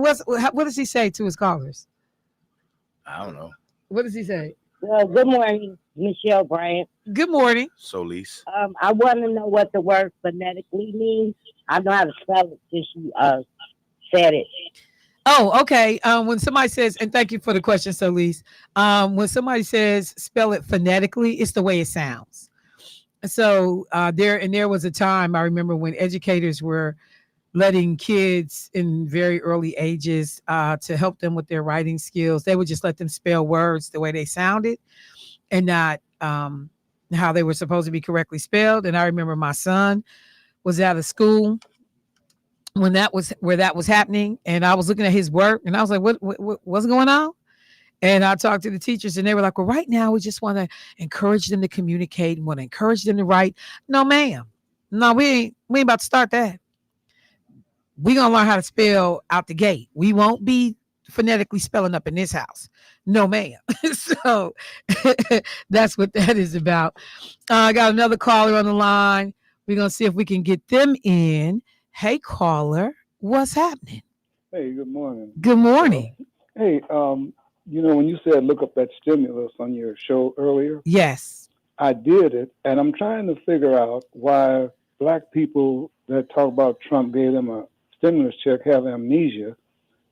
what does he say to his callers? I don't know. What does he say? Well, good morning, Michelle Bryant. Good morning. Solis. I want to know what the word phonetically means. I know how to spell it since you said it. Oh, okay. When somebody says, and thank you for the question, Solis. When somebody says spell it phonetically, it's the way it sounds. So there was a time I remember when educators were letting kids in very early ages to help them with their writing skills. They would just let them spell words the way they sounded and not how they were supposed to be correctly spelled. And I remember my son was out of school when that was happening, and I was looking at his work, and I was like, what's going on? And I talked to the teachers, and they were like, well, right now we just want to encourage them to communicate and want to encourage them to write. No, ma'am. No, we ain't about to start that. We gonna learn how to spell out the gate. We won't be phonetically spelling up in this house. No, ma'am. So that's what that is about. I got another caller on the line. We're gonna see if we can get them in. Hey, caller, what's happening? Hey, good morning. Good morning. Hey, when you said look up that stimulus on your show earlier, Yes. I did it, and I'm trying to figure out why black people that talk about Trump gave them a stimulus check have amnesia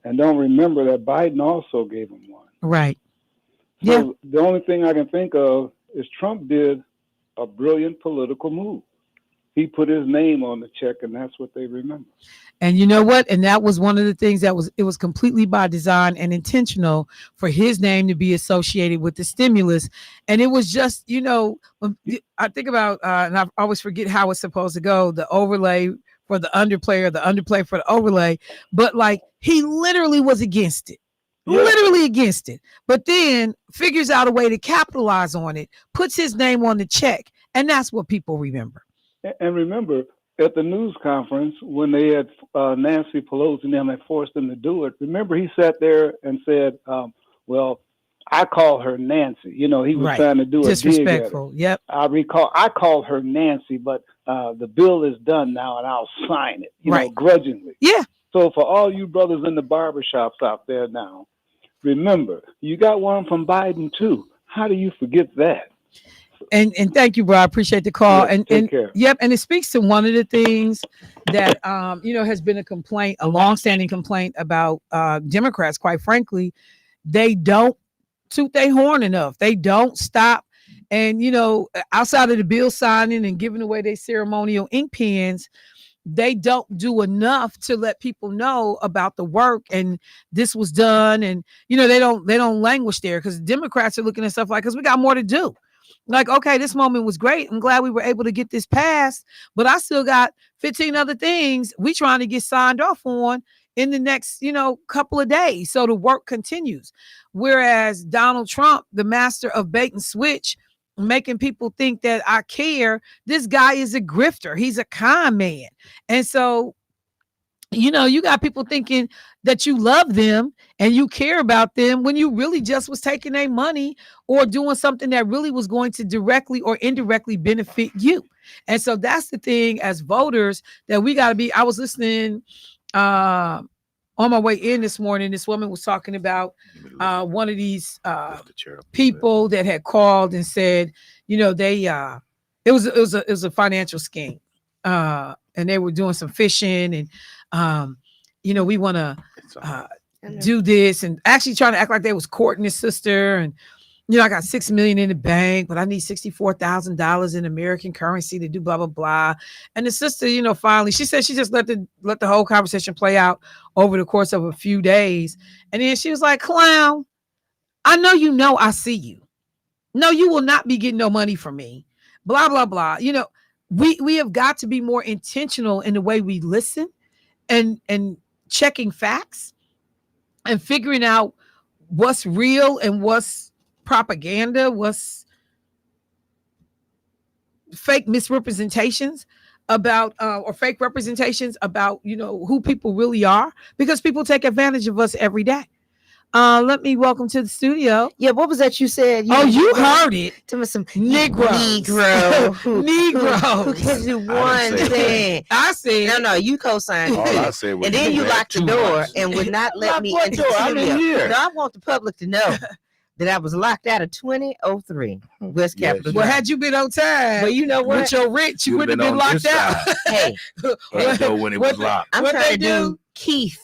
and don't remember that Biden also gave them one. Right. So Yeah. the only thing I can think of is Trump did a brilliant political move. He put his name on the check, and that's what they remember. And you know what? And that was one of the things it was completely by design and intentional for his name to be associated with the stimulus. And it was just, when I think about, and I always forget how it's supposed to go, the overlay for the underplay or the underplay for the overlay. But like, he literally was against it. Yeah. Literally against it. But then figures out a way to capitalize on it, puts his name on the check. And that's what people remember. And remember, at the news conference, when they had Nancy Pelosi and them had forced him to do it, remember he sat there and said, well, I call her Nancy. He was trying to do a disrespectful. Dig at her. Yep. I call her Nancy, but the bill is done now and I'll sign it, grudgingly. Yeah. So for all you brothers in the barbershops out there now, remember, you got one from Biden too. How do you forget that? And thank you, bro. I appreciate the call. Yeah, and care. Yep. And it speaks to one of the things that has been a complaint, a longstanding complaint about Democrats. Quite frankly, they don't toot their horn enough. They don't stop. And outside of the bill signing and giving away their ceremonial ink pens, they don't do enough to let people know about the work and this was done. And they don't languish there because Democrats are looking at stuff like, because we got more to do. Like, okay, this moment was great. I'm glad we were able to get this passed, but I still got 15 other things we trying to get signed off on in the next, couple of days. So the work continues. Whereas Donald Trump, the master of bait and switch, making people think that I care, this guy is a grifter. He's a con man. And so, you got people thinking that you love them and you care about them when you really just was taking their money or doing something that really was going to directly or indirectly benefit you. And so that's the thing as voters that we got to be. I was listening on my way in this morning. This woman was talking about one of these people that had called and said, it was a financial scheme. And they were doing some fishing and we want to do this and actually trying to act like they was courting his sister. And, I got $6 million in the bank, but I need $64,000 in American currency to do blah, blah, blah. And the sister, finally, she said she just let the whole conversation play out over the course of a few days. And then she was like, clown, I know I see you. No, you will not be getting no money from me. Blah, blah, blah. We have got to be more intentional in the way we listen and checking facts and figuring out what's real and what's propaganda, what's fake misrepresentations about or fake representations about who people really are, because people take advantage of us every day. Let me welcome to the studio. Yeah, what was that you said? You heard it. Tell me some Negroes. Negro. Who Negroes. can do one say thing? I said, No, you co-signed All I it. said was And then you had locked the too door much. and would not let Lock me what into door? the I'm in studio. here. No, I want the public to know that I was locked out of 2003 West Yes. Capitol well, Drive. had you been on time, Well, you know what? with your rich, you You'd wouldn't have been on locked this out. side Hey, of the door when it was locked. I'm What trying they to do Keith.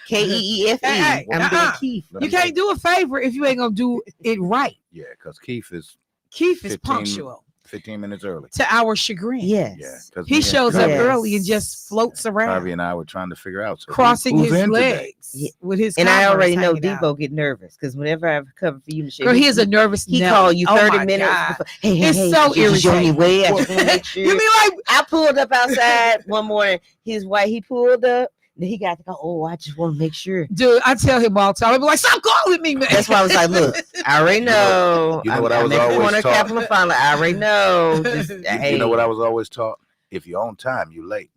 Keefe. Hey, I'm doing uh-uh. Keith. You can't do a favor if you ain't gonna do it right. Yeah, because Keith is Keith is 15 punctual 15 minutes early. to our chagrin. Yes. Yeah, because He shows up Yes. early and just floats around, Harvey and I were trying to figure out crossing who's his in today? legs Yeah. with his. And I Converse already know hanging out. Debo get nervous because whenever I've covered for you, Michelle, Girl, he is a nervous. he Nelly. called you Oh 30 my minutes God. before. Hey, It's hey, so did you show me irritating. way? I just want to make sure. You mean like I pulled up outside one morning. His wife, he pulled up. Then he got to go. Oh, I just want to make sure. dude, I tell him all the time. I be like, stop calling me, man. That's why I was like, look, I already know. You know what I was I'm at the always corner of taught? Capitol Finally, I already know. Just, hey, You know what I was always taught? If you're on time, you late.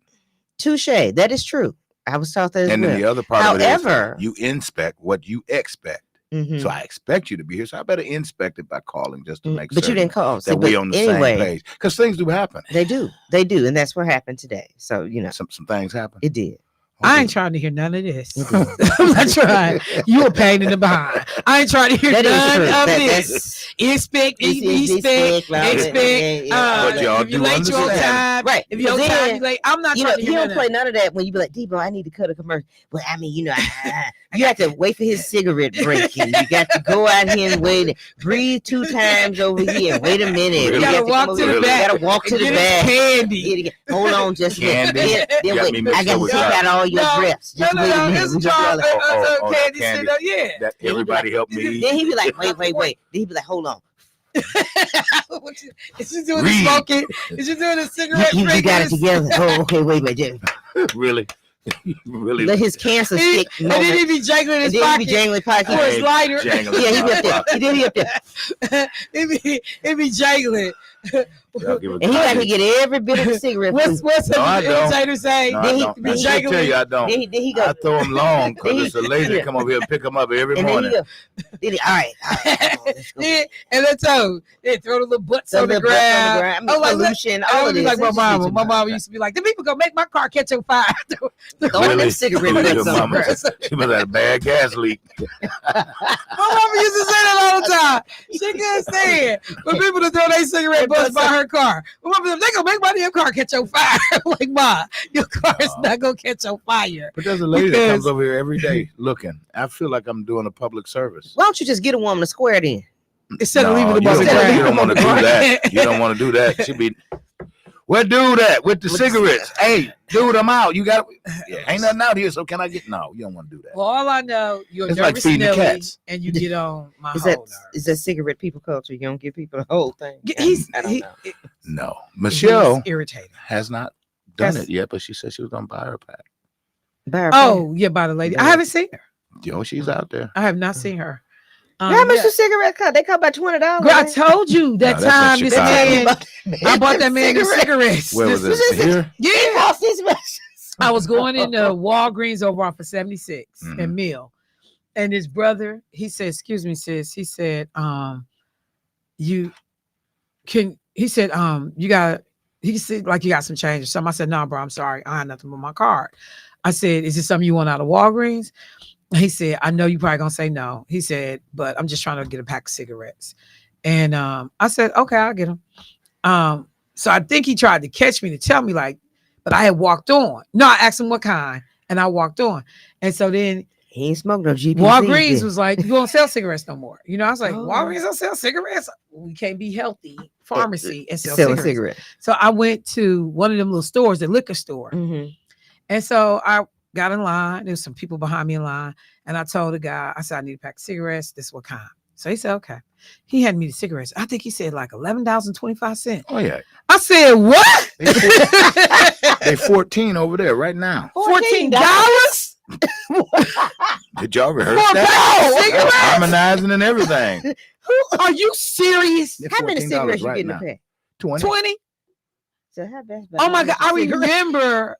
touche. That is true. I was taught that as And well. then the other part However- of it is you inspect what you expect. Mhm. So I expect you to be here. So I better inspect it by calling just to make But you certain didn't call. See, that we but on the anyway, same page. Because things do happen. They do, and that's what happened today. So Some things happen. it did. I ain't trying to hear none of this. It did. I'm not trying. You a pain in the behind. I ain't trying to hear That is none true. of That's this. Expect, expect, But y'all if you do late, you on understand. time. right. If you on Because time, then, you late. I'm not you know, trying to he hear don't none play of that. none of that when you be like, Debo, I need to cut a commercial. Well, I mean, you know, you have to wait for his cigarette break, and you got to go out here and wait, and breathe 2 times over here. Wait a minute. You You gotta have walk come to over the here. back You gotta walk to the Get his back. candy. Hold on just a minute. Candy? Then You got me wait. mixed I got up to with suck that. out all your No, breaths. Just wait a minute. It's We just called gotta- that candy. candy. Sit up, yeah. That everybody help me. Then he be like, wait. Then he be like, hold on. Is she doing the Read. smoking? Is she doing the cigarette? You got it fingers? together. Oh, okay, wait. Really? Really? Let his cancer stick. And then he be jangling And his then he be pocket jangling pocket. for his lighter. Jangling Yeah, he be my up there. pocket. Then he up there. It be jangling. Y'all give a And he got to comment. get every bit of the cigarette. What's No, I the don't. imitator say? No, I Then he- don't. then I he should tell you I don't. Then he I go. throw them long Then because it's a lady yeah. that come over here and pick them up every And then morning. he go. Then he, all right. Come on, let's go. Yeah, and let's they throw the little butts The on the little butts on the ground. ground. I mean, Oh, like, pollution, I all would of be this. like my It's just mama. too My much. mama used to be like, the people gonna make my car catch on fire. Throwing Really? them cigarette Really, butts your on the mama? ground. She must have a bad gas leak. My mama used to say that all the time. She couldn't stand for people to throw their cigarette butts by her car. My mama said, they gonna make my damn car catch on fire. I'm like, Ma, your car is not gonna catch on fire. But there's a lady that Because- comes over here every day looking. I feel like I'm doing a public service. Why don't you just get a woman to square it in? Instead of No, leaving them you on the don't, ground. you don't want to do that. You don't want to do that. She be, where dude at with the With the cigarettes? Hey, dude, I'm out. You got, ain't nothing out here. So can I get? No, you don't want to do that. Well, all I know, you're It's like nervous feeding the Nelly, cats. and you get on my Is whole that nerve. is that cigarette people culture? You don't give people the whole thing. I don't know. No, Michelle He's irritating. has not done That's- it yet, but she said she was gonna buy her pack. Oh, yeah, by the lady. I haven't seen her. Yo, she's out there. I have not seen her. how much yeah. the cigarette cost? They cost about $20. Girl, I told you that No, that's time in this Chicago. man, I bought that man the cigarettes. Where was it? Here? It Yeah. cost this much. I was going in Walgreens over off of 76 Mhm. and Mill. And his brother, he said, excuse me, sis. He said, you got, he said, like, you got some change or something. I said, no, bro, I'm sorry. I had nothing but my card. I said, is this something you want out of Walgreens? He said, I know you probably gonna say no. He said, but I'm just trying to get a pack of cigarettes. And I said, okay, I'll get them. So I think he tried to catch me to tell me, like, but I had walked on. No, I asked him what kind, and I walked on. And so then He ain't smoked no GP. Walgreens was like, you don't sell cigarettes no more. You know, I was like, Oh. Walgreens don't sell cigarettes. We can't be healthy pharmacy and sell selling cigarettes. cigarette. So I went to one of them little stores, the liquor store. Mm-hmm. And so I got in line. There was some people behind me in line. And I told the guy, I said, I need a pack of cigarettes. This what kind? So he said, okay. He had me the cigarettes. I think he said like $11.25. Oh yeah, I said, what? they 14 over there right now. $14? Did y'all rehearse For a pack of that? cigarettes? Harmonizing and everything. Are you serious? They're How many $14 cigarettes you right getting now. to pay? 20. 20? So how best Oh my God. I remember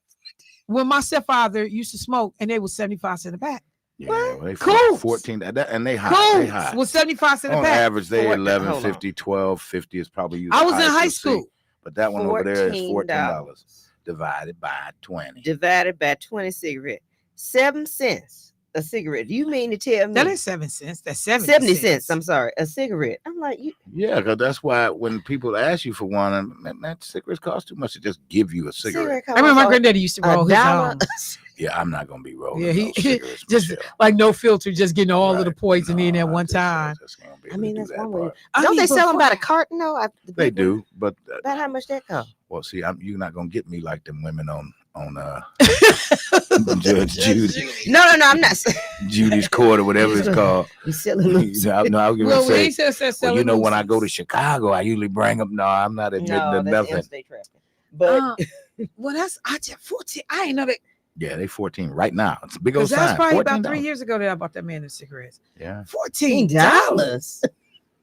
when my stepfather used to smoke and they was 75 cents a pack. Yeah, well, they Coots. 14, and they high. They high. Cool. Was 75 cents a On pack. average, they Hold 11.50, 12.50 is probably usually. I was in highest high you'll see. school. But that one over there is $14 $14 divided by 20. divided by 20 cigarettes. 7 cents a cigarette. Do you mean to tell me That ain't 7 cents. That's 70, 70 cents? I'm sorry, a cigarette. I'm like, you Yeah, because that's why when people ask you for one, man, cigarettes cost too much to just give you a cigarette. I remember my granddaddy used to roll his $1. Yeah, I'm not gonna be rolling Yeah, those cigarettes, just Michelle. like no filter, just getting all of the Right. poison in No, at I one just- time. just gonna be I able mean, to that's do that one way. part. Don't they sell them before- by the carton though? They do, but About how much that cost? well, see, you're not gonna get me like them women on Judge Judy, No, I'm not. Judy's Court or whatever it's called. You selling them? No, I was gonna Well, say. he says Well, you know, when I go to Chicago, I usually bring them. No, I'm not admitting No, to that's nothing. interstate traffic. But well, that's I just 14. I ain't know that Yeah, they 14 right now. It's a big old because that's sign. probably about $14. 3 years ago that I bought that man the cigarettes. Yeah, $14. $14.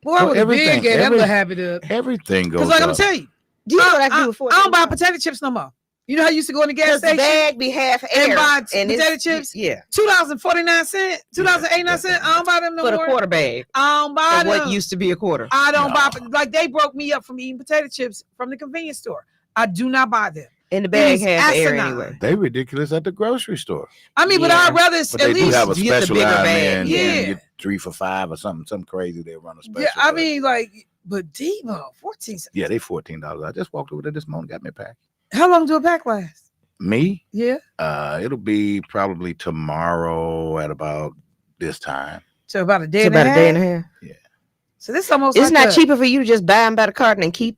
Boy, I Well, would have been everything- get that every- little habit up. everything goes Because like I'm up. telling you, Do you know what I can do with 14? I don't buy potato chips no more. You know how you used to go in the gas Because the station bag be half air. and buy and potato it's- chips? Yeah. $2.49, $2.89. I don't buy them no For the more. quarter bag. I don't buy Of what them. used to be a quarter. I don't No. buy like they broke me up from eating potato chips from the convenience store. I do not buy them. And the bag is half air asinine. anyway. They ridiculous at the grocery store. I mean, but Yeah. I'd rather But at they do least have a you get the special bigger line bag, there, and you yeah. can get 3 for $5 or something crazy. They run a special. yeah. I but- mean, like, but Devo 14 cents. yeah, they $14. I just walked over there this morning, got me a pack. How long do a pack last? Me, Yeah, it'll be probably tomorrow at about this time. so about a day It's and a about half. a day and a half. So this almost It's like not cheaper for you to just buy them by the carton and keep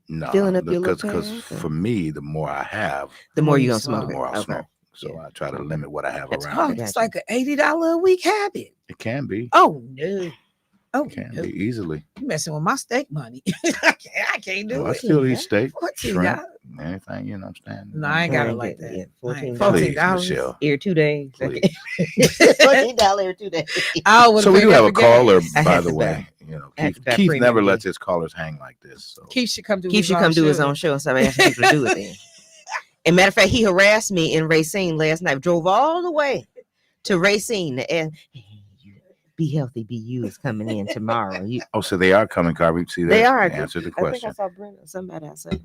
No, Filling up your because little pack, or- for me, the more I have, the more Oh, you're you gonna smoke. smoke the it. more I Okay. smoke. So Yeah. I try to limit what I have That's around. Oh, me. Gotcha. it's like an $80 a week habit. It can be. Oh no. Oh, It can no. be easily. You messing with my steak money. I can't do Well, I it. still Yeah. eat steak, 14 shrimp, dollars. anything, you know what I'm saying? No, I ain't got it Right, like yeah, that. yeah, $14. Please, $14. Michelle. Here 2 days. Please. $14 every 2 days. I would've So we paid do that have a for gas. caller, I by had the to way. You know, I had Keith, to buy Keith premium never gas. lets his callers hang like this. So. Keith should come do Keith his should own come do his show. own show and somebody asked people to do it then. And matter of fact, he harassed me in Racine last night. Drove all the way to Racine to ask, hey, you be healthy, be you is coming in tomorrow. You, Oh, so they are coming, Carby. See that? they are. Answer the I think I question. saw Brenda, somebody outside.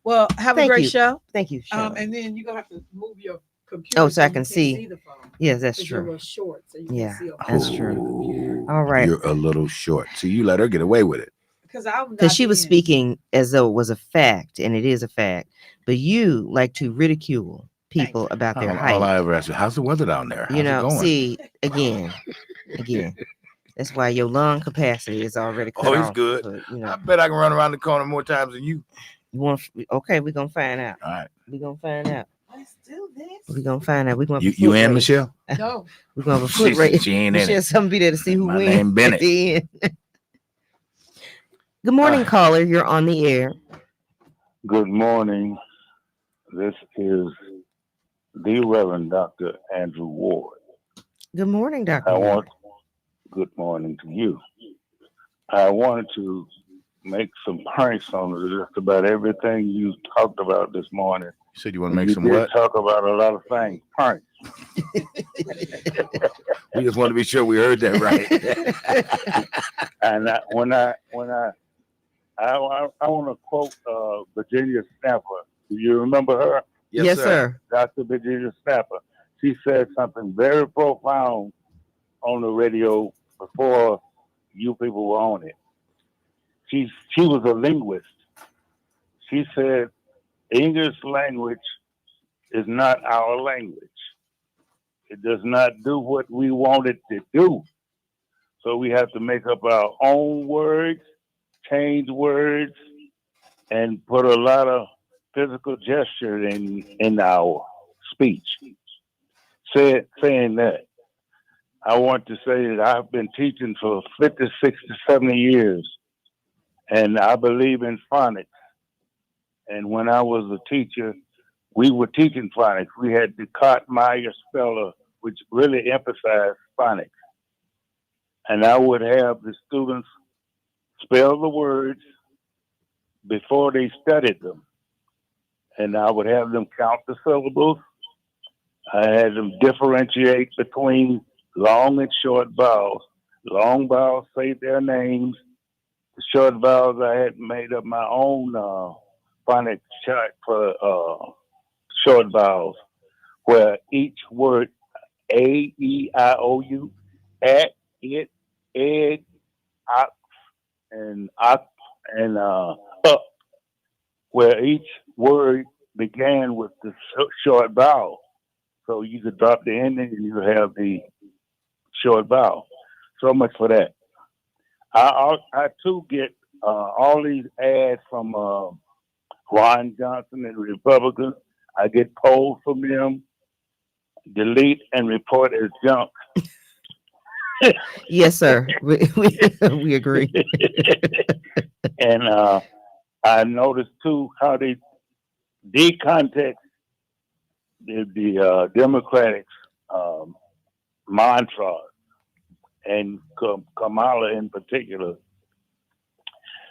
Well, have Thank a great you. show. Thank you. Cheryl. And then you're gonna have to move your computer Oh, so I you can see. the phone. Yes, that's 'Cause you're a true. little short, so you Yeah, can see a that's phone. true. All right. You're a little short. So you let her get away with it. Because she was speaking as though it was a fact, and it is a fact. But you like to ridicule people about their All height. I ever ask you, how's the weather down there? How's You it know, going? see, again. That's why your lung capacity is already cut Oh, it's off. good. But, you I know, bet I can run around the corner more times than you. you want. Okay, we're gonna find out. All right. We're gonna find out. Let's do this. We're gonna find out. We're gonna have a You foot in, race. Michelle? No. We're gonna have a foot race. She ain't in Michelle, it. some be there to see who My wins. name Bennett. at the end. Good morning, caller. You're on the air. Good morning. This is the Reverend Dr. Andrew Ward. Good morning, Doctor. Good morning to you. I wanted to make some points on just about everything you talked about this morning. You said you want to make You some did what? talk about a lot of things. Points. We just want to be sure we heard that right. And when I want to quote Virginia Snapper. Do you remember her? Yes, sir. Dr. Virginia Snapper. She said something very profound on the radio before you people were on it. She was a linguist. She said English language is not our language. It does not do what we want it to do. So we have to make up our own words, change words, and put a lot of physical gesture in our speech. Saying that, I want to say that I've been teaching for 50, 60, 70 years, and I believe in phonics. And when I was a teacher, we were teaching phonics. We had the Cott-Meyer speller, which really emphasized phonics. And I would have the students spell the words before they studied them. And I would have them count the syllables I had them differentiate between long and short vowels. Long vowels say their names. The short vowels, I had made up my own phonics chart for short vowels, where each word A, E, I, O, U, at, it, egg, ox, ox, and up, where each word began with the short vowel. So you could drop the ending and you have the short vowel. So much for that. I too get all these ads from Ron Johnson and Republicans. I get polls from them, delete and report as junk. Yes, sir. We agree. And I noticed too how they decontext the Democrats' mantra and Kamala in particular.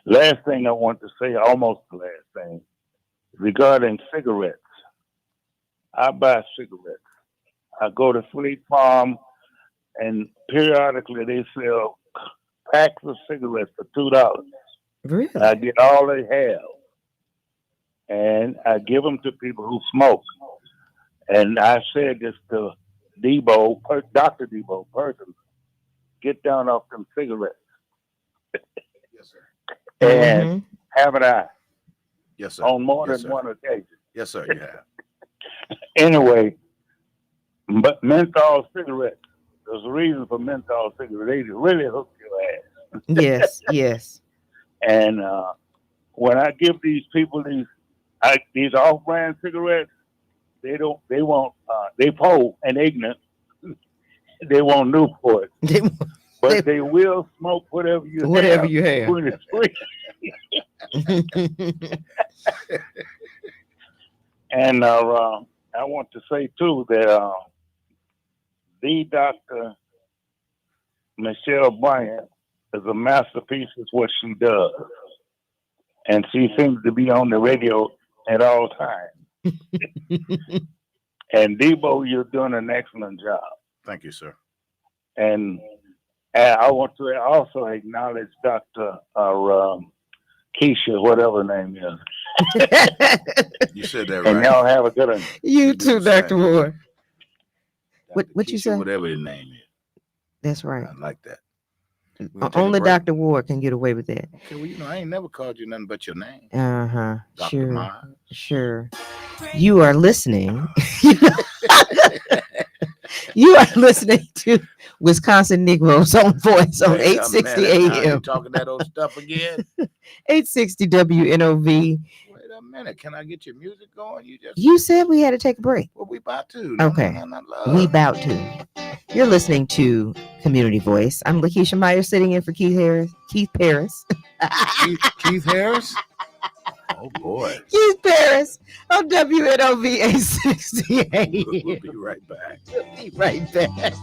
Last thing I want to say, almost the last thing, regarding cigarettes. I buy cigarettes. I go to Fleet Farm, and periodically they sell packs of cigarettes for $2. Really? I get all they have, and I give them to people who smoke. And I said this to Dr. Debo personally, get down off them cigarettes. Yes, sir. And Mhm. haven't I Yes, sir. on more Yes, than sir. one occasion? Yes, sir. You have. Anyway, but menthol cigarettes. There's a reason for menthol cigarettes. They really hook your ass. Yes, yes. And when I give these people these off-brand cigarettes, they don't. They want. They poor and ignorant. They want Newport, but they will smoke whatever you Whatever have. you have. When it's free. And I want to say too that the Dr. Michelle Bryant is a masterpiece. Is what she does, and she seems to be on the radio at all times. And Debo, you're doing an excellent job. Thank you, sir. And I want to also acknowledge Dr. Keisha, whatever her name is. You said that And right. y'all have a good one. You You too, do the Dr. same. Ward. Dr. What you Keisha, say? Whatever his name is. That's right. I like that. We gonna take a Only break? Dr. Ward can get away with that. Okay, well, I ain't never called you nothing but your name. Uh-huh. Dr. Sure. Myers. Sure. You are listening. You are listening to Wisconsin Negroes on Voice on Wait a 860 minute. Now you AM, talking that old stuff again? 860 WNOV. Wait a minute. Can I get your music going? You said we had to take a break. Well, we about to. Okay. No. We about to. You're listening to Community Voice. I'm Lakeisha Meyer sitting in for Keith Parris. Keith Harris? Oh, boy. Keith Parris on WNOV 860 We'll be right back. We'll be right back.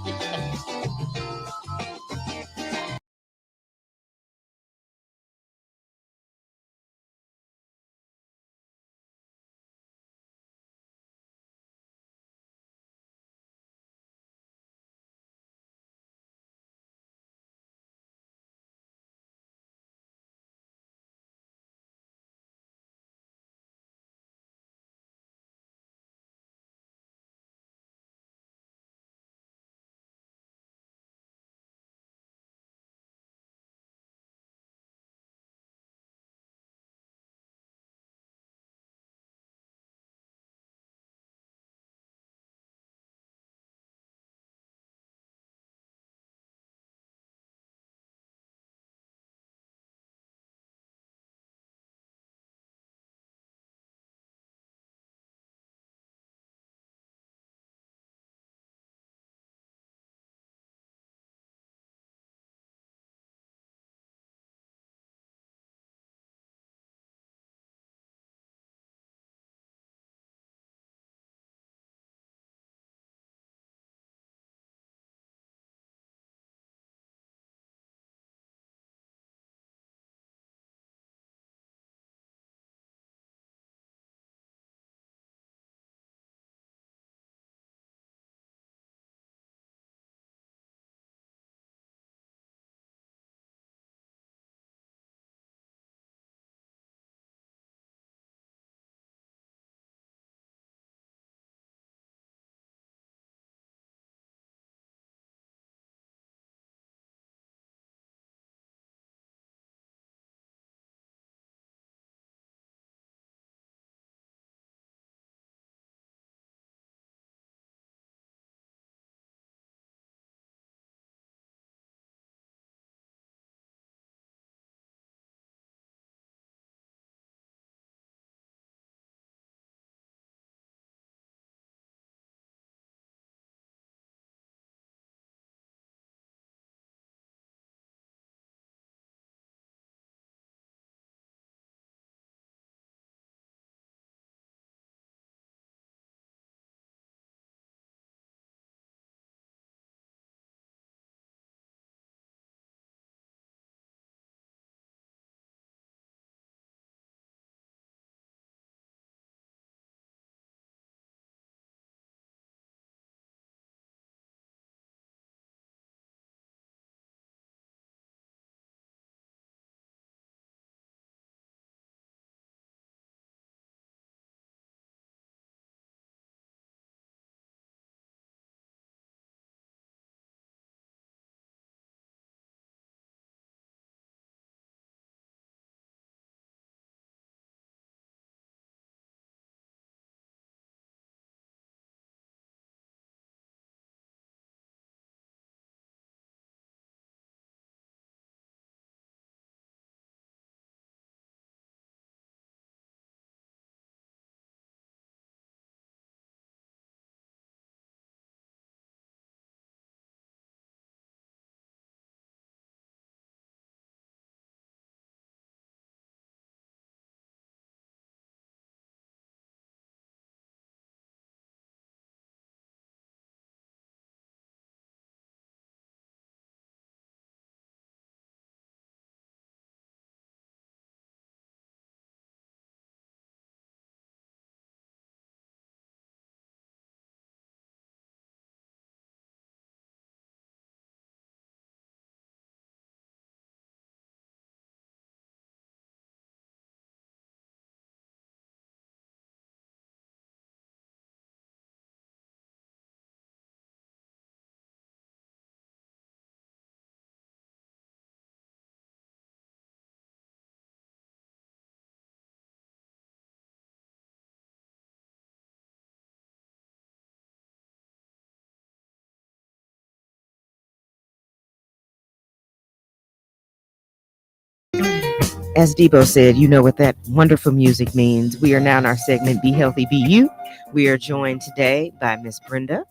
As Debo said, you know what that wonderful music means. We are now in our segment, Be Healthy, Be You. We are joined today by Miss Brenda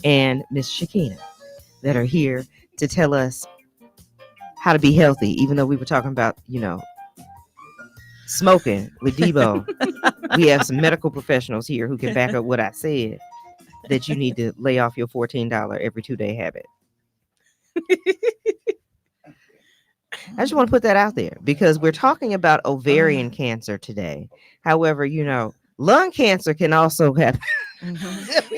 and Miss Shakina that are here to tell us how to be healthy, even though we were talking about, smoking with Debo. We have some medical professionals here who can back up what I said, that you need to lay off your $14 every 2-day habit. I just want to put that out there because we're talking about ovarian cancer today. However, lung cancer can also happen.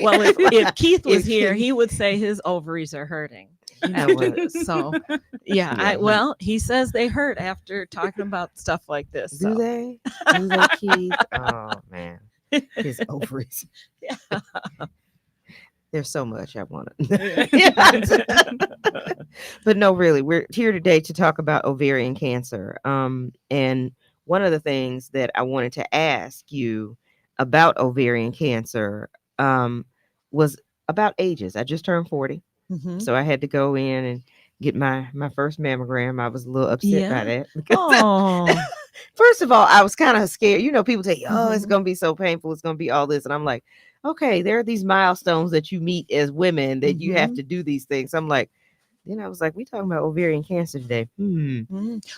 Well, if Keith was here, he would say his ovaries are hurting. You know what? So, he says they hurt after talking about stuff like this. Do So. they? Do they, Keith? Oh, man. His ovaries. Yeah. There's so much I want to. But no, really, we're here today to talk about ovarian cancer. And one of the things that I wanted to ask you about ovarian cancer was about ages. I just turned 40. Mm-hmm. So I had to go in and get my first mammogram. I was a little upset by that. Oh. First of all, I was kind of scared. People say, it's going to be so painful. It's going to be all this. And I'm like, okay, there are these milestones that you meet as women that you have to do these things. I'm like, then I was like, we talking about ovarian cancer today.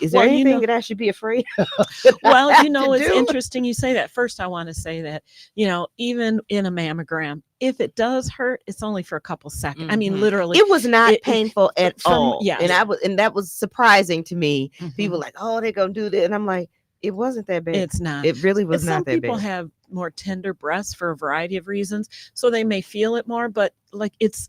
Is there anything that I should be afraid of? Well, it's interesting you say that. First, I want to say that, even in a mammogram, if it does hurt, it's only for a couple seconds. I mean, literally. It was not painful at all. Yes. And that was surprising to me. Mm-hmm. People like, oh, they're going to do that. And I'm like, it wasn't that bad. It's not. It really was not that bad. Some people have more tender breasts for a variety of reasons, so they may feel it more, but like it's,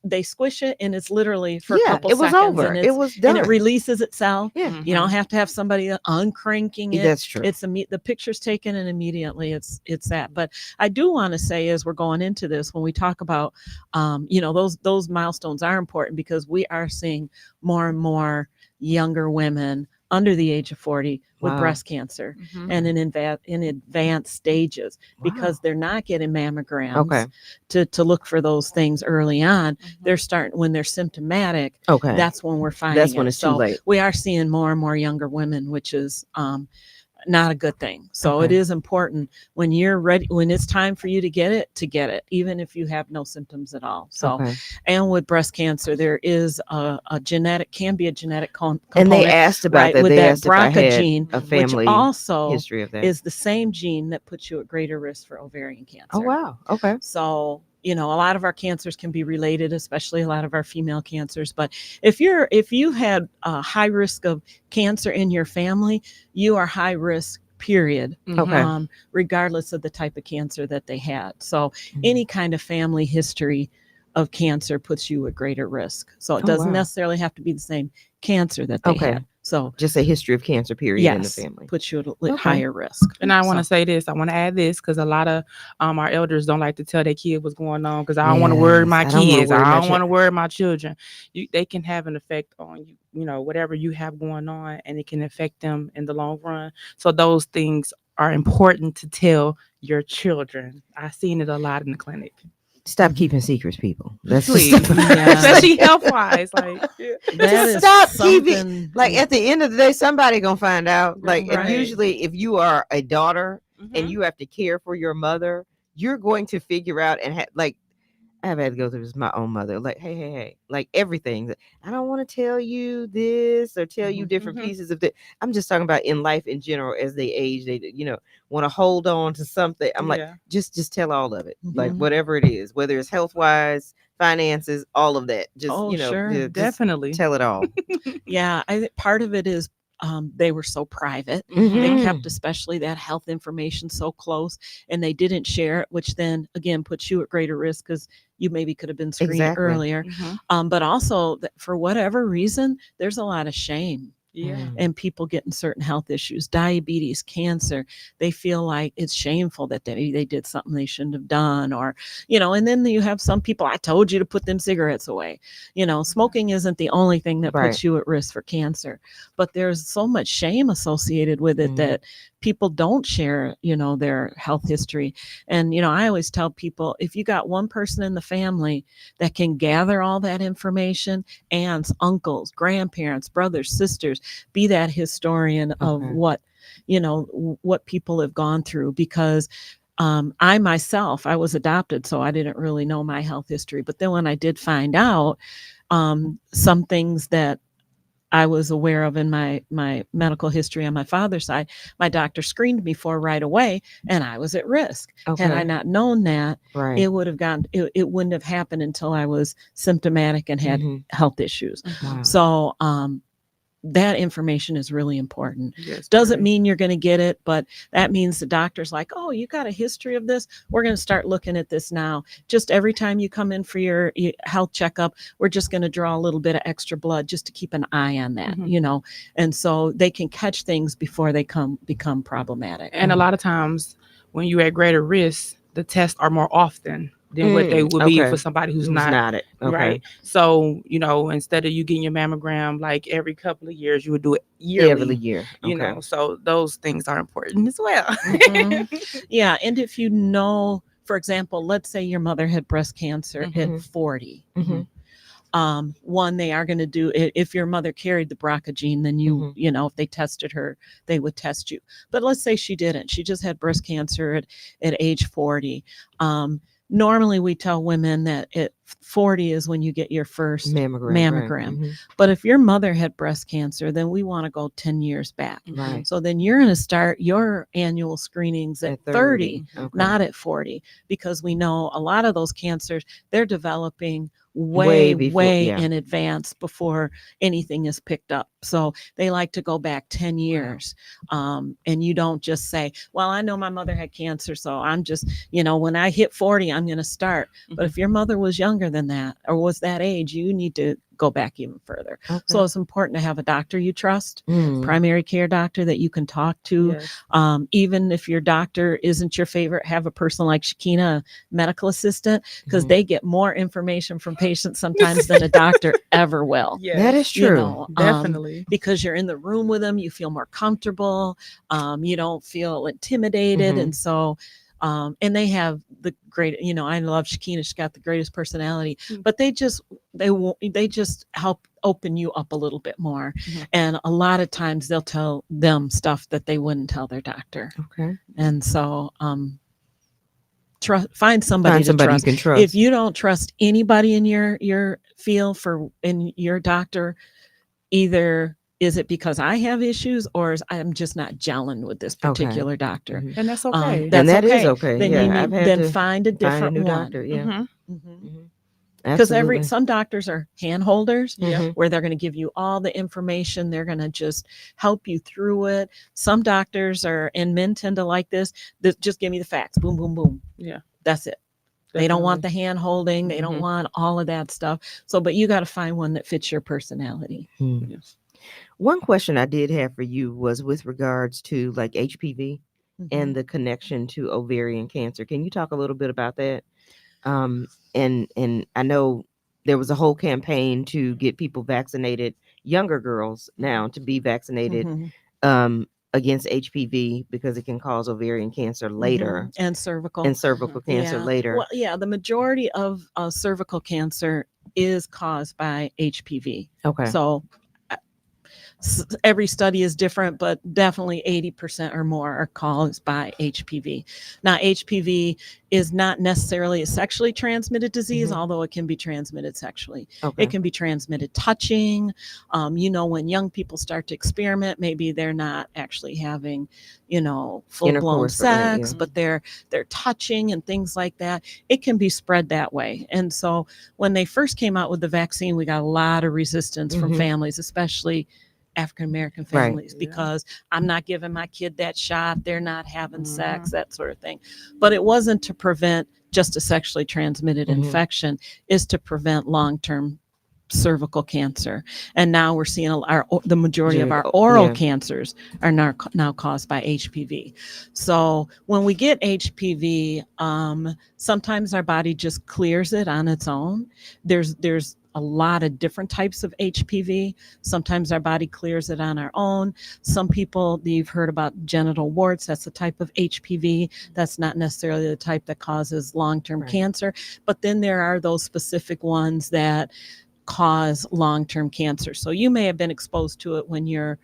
they squish it and it's literally for a couple it was seconds. over. And it was done. And it releases itself. Yeah. You don't have to have somebody uncranking it. That's true. It's the picture's taken and immediately it's that. But I do want to say, as we're going into this, when we talk about, those milestones are important because we are seeing more and more younger women under the age of 40 with breast cancer and in advanced stages because they're not getting mammograms to look for those things early on. They're starting when they're symptomatic. That's when we're finding That's when it's too late. We are seeing more and more younger women, which is not a good thing. So it is important when you're ready, when it's time for you to get it, even if you have no symptoms at all. So, and with breast cancer, there is a genetic component. And they asked about that. With they that asked BRCA gene, a family which also history of that. is the same gene that puts you at greater risk for ovarian cancer. Oh, wow. Okay. So, a lot of our cancers can be related, especially a lot of our female cancers. But if you had a high risk of cancer in your family, you are high risk, period. Regardless of the type of cancer that they had. So any kind of family history of cancer puts you at greater risk. So it doesn't necessarily have to be the same cancer that they had. So just a history of cancer period in the family puts you at higher risk. And I want to say this. I want to add this because a lot of our elders don't like to tell their kid what's going on because I don't want to worry my kids. I don't want to worry my children. They can have an effect on you, whatever you have going on, and it can affect them in the long run. So those things are important to tell your children. I've seen it a lot in the clinic. Stop keeping secrets, people. Please. Especially health wise. Just stop keeping. Like at the end of the day, somebody gonna find out. And usually, if you are a daughter and you have to care for your mother, you're going to figure out and I've had to go through this with my own mother. Like, hey, like everything. I don't want to tell you this or tell you different pieces of it. I'm just talking about in life in general. As they age, they want to hold on to something. I'm like, just tell all of it, like whatever it is, whether it's health wise, finances, all of that. Just sure, definitely tell it all. I think part of it is they were so private. They kept especially that health information so close and they didn't share it, which then again puts you at greater risk because you maybe could have been screened earlier. But also for whatever reason, there's a lot of shame. And people getting certain health issues, diabetes, cancer, they feel like it's shameful that they did something they shouldn't have done, or, and then you have some people, I told you to put them cigarettes away. Smoking isn't the only thing that puts you at risk for cancer, but there's so much shame associated with it that people don't share, their health history. And, I always tell people, if you got one person in the family that can gather all that information, aunts, uncles, grandparents, brothers, sisters, be that historian of what people have gone through. Because I myself, I was adopted, so I didn't really know my health history. But then when I did find out some things that I was aware of in my medical history on my father's side, my doctor screened me for right away, and I was at risk. Had I not known that, it would have it wouldn't have happened until I was symptomatic and had health issues. Wow. So that information is really important. Yes, Doesn't mean you're going to get it, but that means the doctor's like, oh, you got a history of this. We're going to start looking at this now. Just every time you come in for your health checkup, we're just going to draw a little bit of extra blood just to keep an eye on that, and so they can catch things before they become problematic. And a lot of times when you're at greater risk, the tests are more often than what they would be for somebody who's not it. Right. So, instead of you getting your mammogram like every couple of years, you would do it yearly. Every year. So those things are important as well. Yeah. And if for example, let's say your mother had breast cancer at 40. One, they are going to do it. If your mother carried the BRCA gene, then if they tested her, they would test you. But let's say she didn't. She just had breast cancer at age 40. Normally we tell women that at 40 is when you get your first mammogram. Right. But if your mother had breast cancer, then we want to go 10 years back. Right. So then you're going to start your annual screenings at 30, not at 40, because we know a lot of those cancers, they're developing way in advance before anything is picked up. So they like to go back 10 years. And you don't just say, well, I know my mother had cancer, so I'm just, when I hit 40, I'm going to start. But if your mother was younger than that or was that age, you need to go back even further. So it's important to have a doctor you trust, primary care doctor that you can talk to. Yes. Even if your doctor isn't your favorite, have a person like Shakina, a medical assistant, because they get more information from patients sometimes than a doctor ever will. Yes. That is true. Definitely. Because you're in the room with them, you feel more comfortable. You don't feel intimidated. And so and they have the great, I love Shakina. She's got the greatest personality, but they just help open you up a little bit more. And a lot of times they'll tell them stuff that they wouldn't tell their doctor. Okay. And so, find somebody to trust. You can trust. If you don't trust anybody in your field in your doctor, either is it because I have issues or I'm just not gelling with this particular doctor? And that's okay. That's that okay. is okay. Then find a different new one. doctor. Yeah. Because some doctors are hand holders Yeah. where they're going to give you all the information. They're going to just help you through it. Some doctors and men tend to like this. Just give me the facts. Boom, boom, boom. Yeah. That's it. They don't want the hand holding. They don't want all of that stuff. So, but you got to find one that fits your personality. Yes. One question I did have for you was with regards to like HPV and the connection to ovarian cancer. Can you talk a little bit about that? And I know there was a whole campaign to get people vaccinated, younger girls now, to be vaccinated against HPV because it can cause ovarian cancer later and cervical cancer later. Well, yeah, the majority of cervical cancer is caused by HPV. Okay. So every study is different, but definitely 80% or more are caused by HPV. Now, HPV is not necessarily a sexually transmitted disease, although it can be transmitted sexually. Okay. It can be transmitted touching. When young people start to experiment, maybe they're not actually having, full-blown sex, but they're touching and things like that. It can be spread that way. And so when they first came out with the vaccine, we got a lot of resistance from families, especially African-American families, because I'm not giving my kid that shot. They're not having sex, that sort of thing. But it wasn't to prevent just a sexually transmitted infection, is to prevent long-term cervical cancer, and now we're seeing the majority of our oral cancers are now caused by HPV. So when we get HPV, sometimes our body just clears it on its own. There's a lot of different types of HPV. Sometimes our body clears it on our own. Some people, you've heard about genital warts, that's a type of HPV. That's not necessarily the type that causes long-term cancer, but then there are those specific ones that cause long-term cancer. So you may have been exposed to it when you're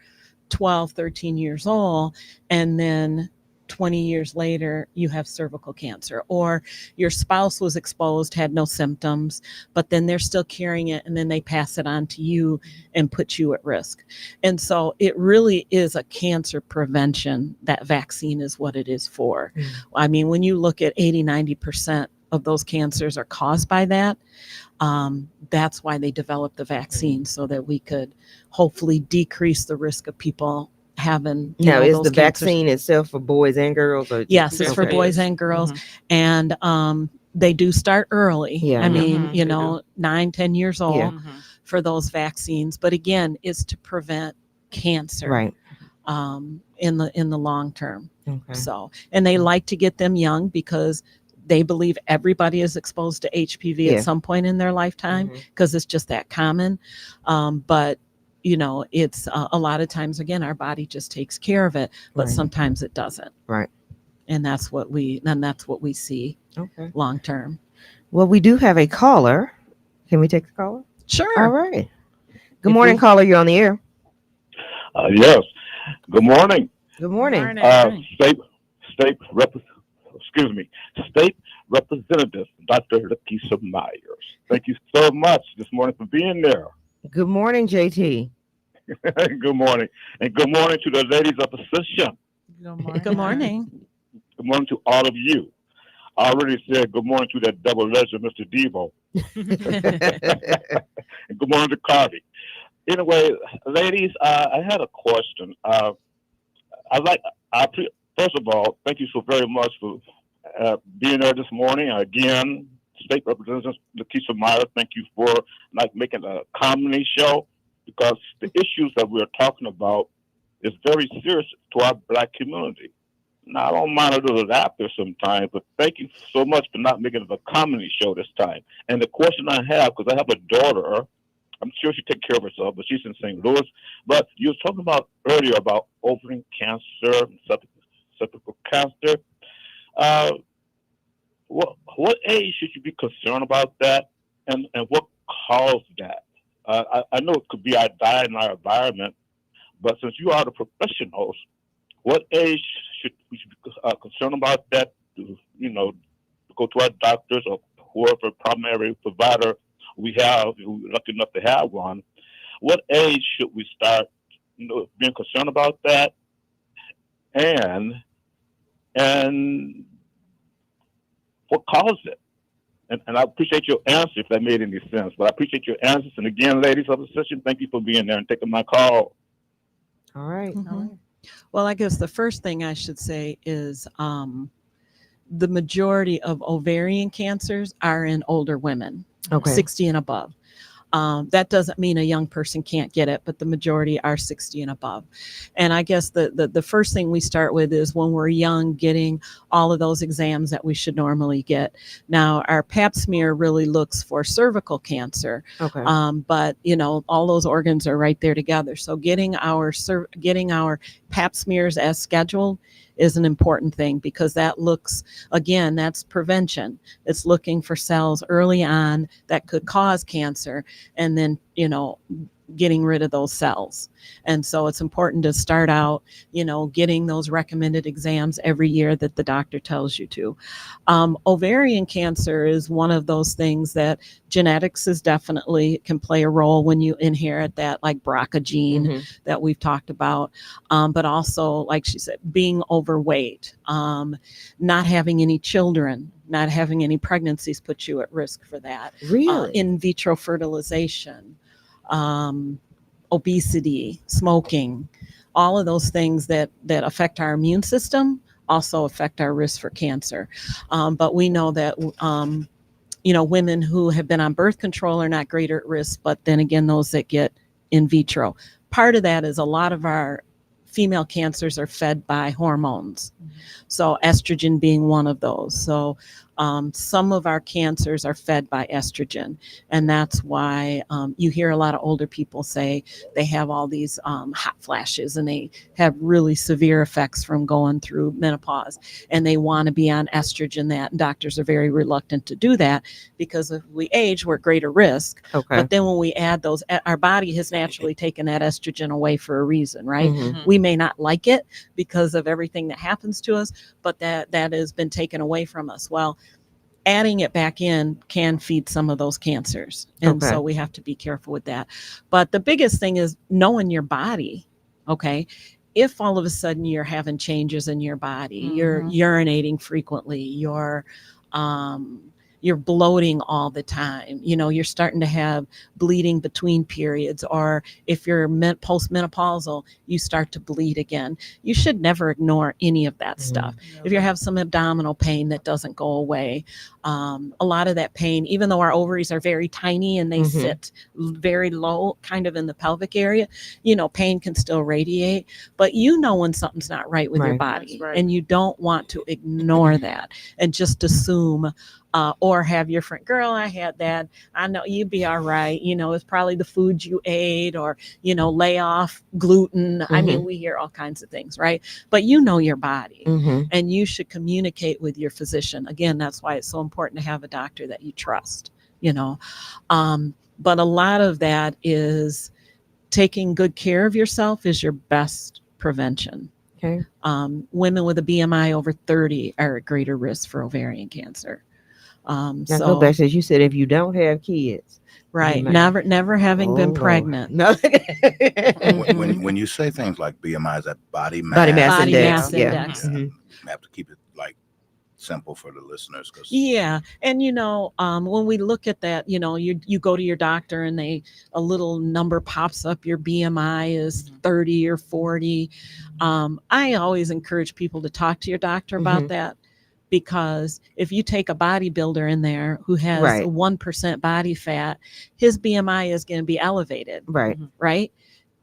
12, 13 years old, and then 20 years later, you have cervical cancer, or your spouse was exposed, had no symptoms, but then they're still carrying it, and then they pass it on to you and put you at risk. And so it really is a cancer prevention. That vaccine is what it is for. I mean, when you look at 80-90% of those cancers are caused by that, that's why they developed the vaccine, so that we could hopefully decrease the risk of people having. Now, is those the cancers. Vaccine itself for boys and girls? Or Yes, it's for boys and girls, and they do start early. Yeah. I mean, They do. 9-10 years old Yeah. for those vaccines. But again, it's to prevent cancer, Right. in the long term. Okay. So, and they like to get them young because they believe everybody is exposed to HPV at some point in their lifetime, because it's just that common. But it's a lot of times, again, our body just takes care of it, but sometimes it doesn't. Right. And that's what we see long term. Well, we do have a caller. Can we take the caller? Sure. All right. Good morning, caller. You're on the air. Yes. Good morning. Good morning. State Representative Dr. Lakeisha Myers. Thank you so much this morning for being there. Good morning, JT. Good morning. And good morning to the ladies of Position. Good morning. Good morning. Good morning to all of you. I already said good morning to that double ledger, Mr. Devo. And good morning to Cardi. Anyway, ladies, I had a question. First of all, thank you so very much for being there this morning. Again, State Representative Lakeisha Myers, thank you for making a comedy show, because the issues that we're talking about is very serious to our Black community. Now, I don't mind a little laughter sometimes, but thank you so much for not making it a comedy show this time. And the question I have, because I have a daughter, I'm sure she takes care of herself, but she's in St. Louis. But you were talking about earlier about ovarian cancer, cervical cancer. What age should you be concerned about that, and what caused that? I know it could be our diet and our environment, but since you are the professionals, what age should we be concerned about that? To go to our doctors or whoever primary provider we have, who's lucky enough to have one. What age should we start, being concerned about that? And what caused it? And I appreciate your answer if that made any sense. But I appreciate your answers. And again, ladies of the session, thank you for being there and taking my call. All right. Mhm. All right. Well, I guess the first thing I should say is the majority of ovarian cancers are in older women, Okay. 60 and above. That doesn't mean a young person can't get it, but the majority are 60 and above. And I guess the first thing we start with is when we're young, getting all of those exams that we should normally get. Now, our pap smear really looks for cervical cancer, Okay. but all those organs are right there together. So getting our pap smears as scheduled is an important thing, because that looks, again, that's prevention. It's looking for cells early on that could cause cancer, and then getting rid of those cells. And so it's important to start out getting those recommended exams every year that the doctor tells you to. Ovarian cancer is one of those things that genetics is definitely can play a role when you inherit that, like BRCA gene that we've talked about, but also, like she said, being overweight, not having any children, not having any pregnancies puts you at risk for that. Really? In vitro fertilization, obesity, smoking, all of those things that affect our immune system also affect our risk for cancer. But we know that women who have been on birth control are not greater at risk, but then again, those that get in vitro. Part of that is a lot of our female cancers are fed by hormones. So estrogen being one of those. So some of our cancers are fed by estrogen. And that's why you hear a lot of older people say they have all these hot flashes and they have really severe effects from going through menopause. And they want to be on estrogen. That doctors are very reluctant to do that because if we age, we're at greater risk. Okay. But then when we add those, our body has naturally taken that estrogen away for a reason, right? Mhm. We may not like it because of everything that happens to us, but that has been taken away from us. Well, adding it back in can feed some of those cancers. And Okay. so we have to be careful with that. But the biggest thing is knowing your body. Okay. If all of a sudden you're having changes in your body, you're urinating frequently, you're bloating all the time, you're starting to have bleeding between periods, or if you're postmenopausal, you start to bleed again. You should never ignore any of that stuff. If you have some abdominal pain that doesn't go away, a lot of that pain, even though our ovaries are very tiny and they sit very low, kind of in the pelvic area, pain can still radiate, but when something's not right with your body, and you don't want to ignore that and just assume or have your friend, girl, I had that, I know you'd be all right, it's probably the food you ate, or lay off gluten. I mean, we hear all kinds of things, right? But your body, and you should communicate with your physician. Again, that's why it's so important to have a doctor that you trust. But a lot of that is taking good care of yourself is your best prevention. Okay. Women with a BMI over 30 are at greater risk for ovarian cancer. Now go back to, you said if you don't have kids, right, never having been pregnant. No. when you say things like BMI, is that body mass? Body mass Body index. mass Yeah. index. Yeah. Mhm. We have to keep it like simple for the listeners, because Yeah. And when we look at that, you go to your doctor and a little number pops up, your BMI is 30 or 40. I always encourage people to talk to your doctor about that, because if you take a bodybuilder in there who has Right. 1% body fat, his BMI is going to be elevated. Right. Right.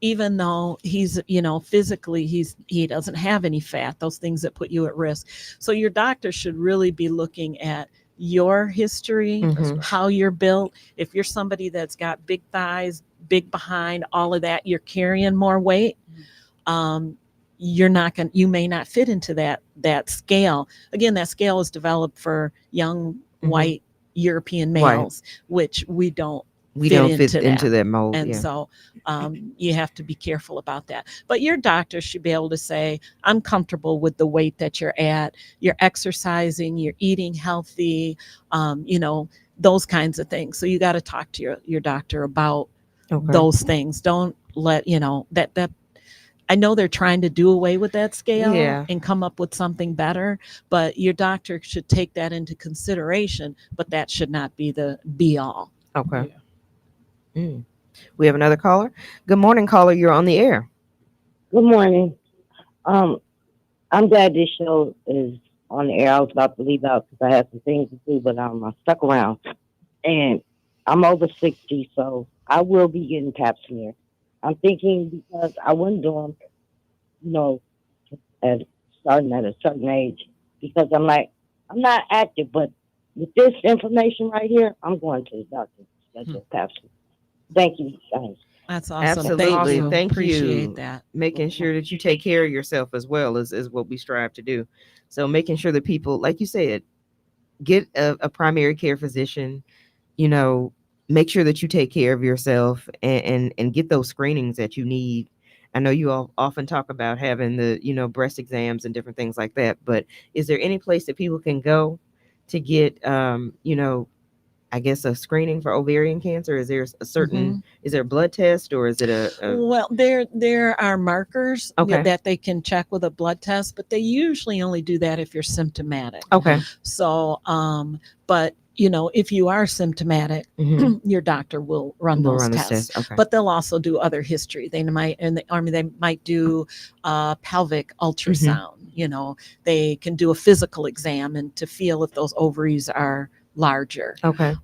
Even though he's, physically, he doesn't have any fat, those things that put you at risk. So your doctor should really be looking at your history, how you're built. If you're somebody that's got big thighs, big behind, all of that, you're carrying more weight. You may not fit into that scale. Again, that scale is developed for young white European males, which we don't fit into that mold. And so you have to be careful about that. But your doctor should be able to say, I'm comfortable with the weight that you're at, you're exercising, you're eating healthy, those kinds of things. So you got to talk to your doctor about those things. Don't let, that I know they're trying to do away with that scale and come up with something better, but your doctor should take that into consideration, but that should not be the be all. Okay. Yeah. We have another caller. Good morning, caller. You're on the air. Good morning. I'm glad this show is on the air. I was about to leave out because I had some things to do, but I stuck around. And I'm over 60, so I will be getting pap smear. I'm thinking because I wouldn't do them, starting at a certain age, because I'm not active, but with this information right here, I'm going to the doctor to schedule pap smear. Thank you, guys. That's awesome. Absolutely. Thank Appreciate you. that. Making sure that you take care of yourself as well is what we strive to do. So making sure that people, like you said, get a primary care physician, make sure that you take care of yourself and get those screenings that you need. I know you all often talk about having the, breast exams and different things like that, but is there any place that people can go to get, I guess a screening for ovarian cancer? Is there a certain, is there a blood test, or is it well, there are markers Okay. that they can check with a blood test, but they usually only do that if you're symptomatic. Okay. So, but if you are symptomatic, your doctor will run those tests. Okay. But they'll also do other history. They might, they might do pelvic ultrasound. They can do a physical exam and to feel if those ovaries are larger. Okay.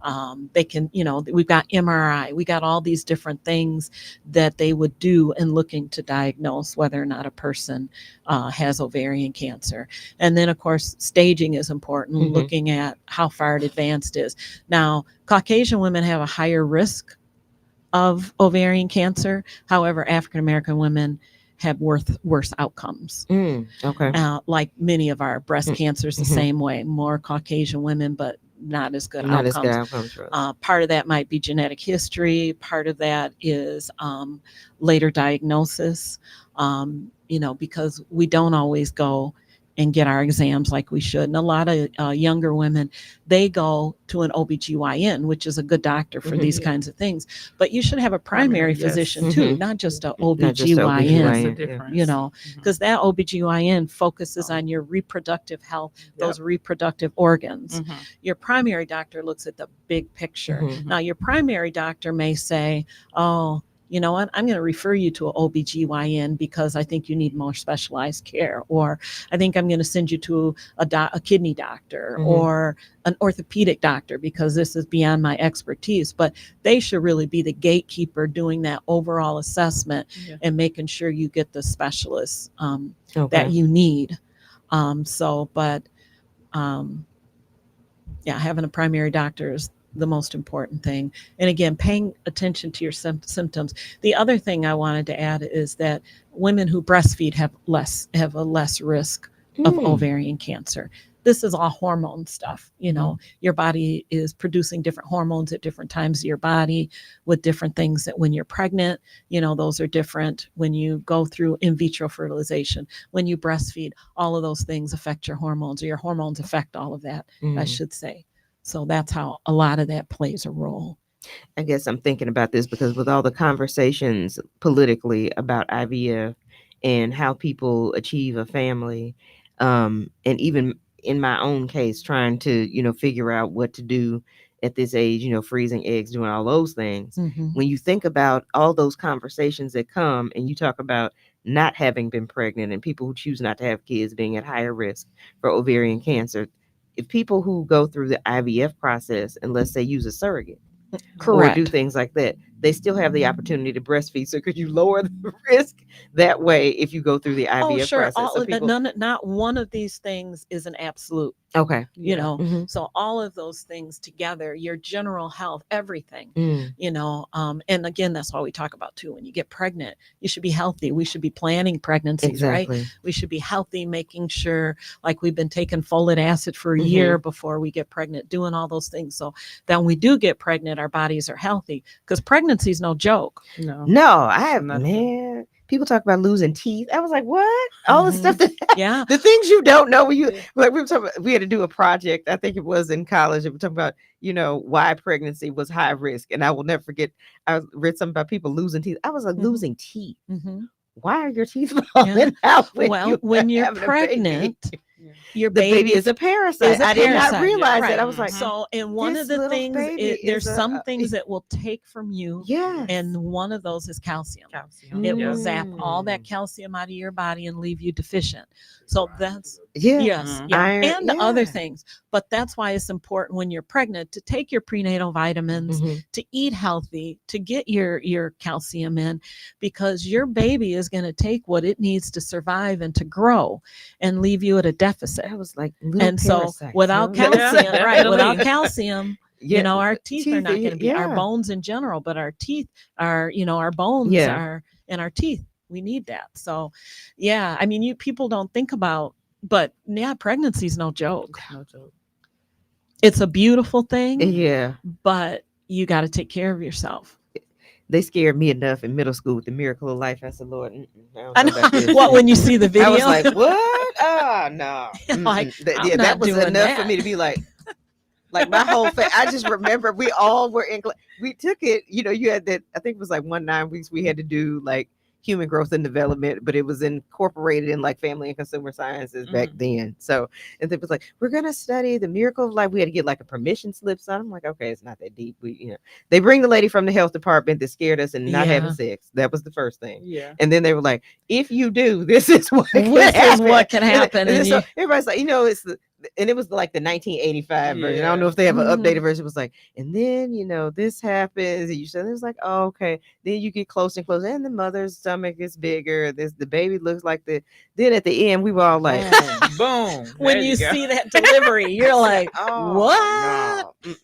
They can, we've got MRI, we got all these different things that they would do in looking to diagnose whether or not a person has ovarian cancer. And then, of course, staging is important, looking at how far it advanced is. Now, Caucasian women have a higher risk of ovarian cancer. However, African American women have worse outcomes. Okay. Like many of our breast cancers, the same way. More Caucasian women, but not as good Not outcomes. as good outcomes. Part of that might be genetic history. Part of that is later diagnosis. Because we don't always go and get our exams like we should. And a lot of younger women, they go to an OBGYN, which is a good doctor for these kinds of things. But you should have a primary physician too, not just a OBGYN, because that OBGYN focuses on your reproductive health, those reproductive organs. Your primary doctor looks at the big picture. Now, your primary doctor may say, oh, you know what, I'm going to refer you to an OBGYN because I think you need more specialized care, or I think I'm going to send you to a kidney doctor or an orthopedic doctor because this is beyond my expertise. But they should really be the gatekeeper doing that overall assessment and making sure you get the specialists that you need. Having a primary doctor is the most important thing. And again, paying attention to your symptoms. The other thing I wanted to add is that women who breastfeed have a less risk of ovarian cancer. This is all hormone stuff. Your body is producing different hormones at different times of your body with different things. That when you're pregnant, those are different. When you go through in vitro fertilization, when you breastfeed, all of those things affect your hormones, or your hormones affect all of that, I should say. So that's how a lot of that plays a role. I guess I'm thinking about this because with all the conversations politically about IVF and how people achieve a family, and even in my own case, trying to, figure out what to do at this age, freezing eggs, doing all those things. When you think about all those conversations that come and you talk about not having been pregnant and people who choose not to have kids being at higher risk for ovarian cancer, if people who go through the IVF process and let's say use a surrogate or do things like that, they still have the opportunity to breastfeed. So could you lower the risk that way if you go through the IVF process? Not one of these things is an absolute. Okay. So all of those things together, your general health, everything, and again, that's why we talk about too, when you get pregnant, you should be healthy. We should be planning pregnancies, right? We should be healthy, making sure like we've been taking folic acid for a year before we get pregnant, doing all those things. So that when we do get pregnant, our bodies are healthy, because pregnancy is no joke. No, I have, man. People talk about losing teeth. I was like, what? All the stuff that, the things you don't know when you, like we were talking about, we had to do a project. I think it was in college. We were talking about, why pregnancy was high risk. And I will never forget, I read something about people losing teeth. I was like, losing teeth. Why are your teeth falling out? When you're pregnant, your baby is a parasite. I did not realize that. I was like, so, and one of the things, there's some things that will take from you. And one of those is calcium. It will zap all that calcium out of your body and leave you deficient. So that's, iron, and other things. But that's why it's important when you're pregnant to take your prenatal vitamins, to eat healthy, to get your calcium in, because your baby is going to take what it needs to survive and to grow and leave you at a deficit. I was like, and so without calcium, without calcium, our teeth are not going to be, our bones in general, but our teeth are, our bones are, and our teeth, we need that. So, I mean, people don't think about, but pregnancy is no joke. It's a beautiful thing. But you got to take care of yourself. They scared me enough in middle school with the Miracle of Life. I said, Lord, I know. What, when you see the video? I was like, what? Oh, no. That was enough for me to be like my whole face. I just remember we all were we took it, you had that, I think it was like 9 weeks we had to do like human growth and development, but it was incorporated in like family and consumer sciences back then. So, and it was like, we're going to study the miracle of life. We had to get like a permission slip. So I'm like, okay, it's not that deep. They bring the lady from the health department that scared us and not having sex. That was the first thing. And then they were like, if you do, this is what can happen. Is what can happen. And so everybody's like, it's and it was like the 1985 version. I don't know if they have an updated version. It was like, and then this happens, and you said it was like, oh, okay. Then you get closer and closer, and the mother's stomach is bigger. The baby looks like the. Then at the end, we were all like, boom. When There you go. see that delivery, you're like, oh, what? No.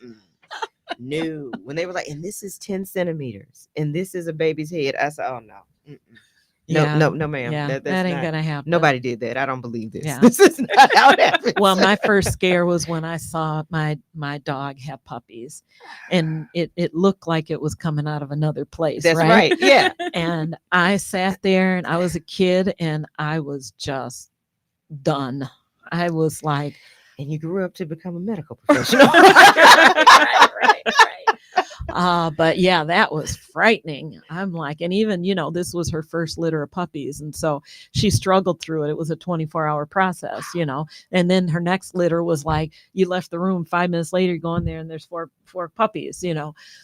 No. When they were like, and this is 10 centimeters, and this is a baby's head, I said, oh no. Mm-mm. No, ma'am. Yeah, That's that ain't not, gonna happen. Nobody did that. I don't believe this. Yeah. This is not how it happens. Well, my first scare was when I saw my dog have puppies, and it looked like it was coming out of another place. That's right. Yeah. And I sat there, and I was a kid, and I was just done. I was like, And you grew up to become a medical professional. right. But yeah, that was frightening. I'm like, and even, this was her first litter of puppies. And so she struggled through it. It was a 24-hour process, and then her next litter was like, you left the room 5 minutes later, you go in there and there's four puppies,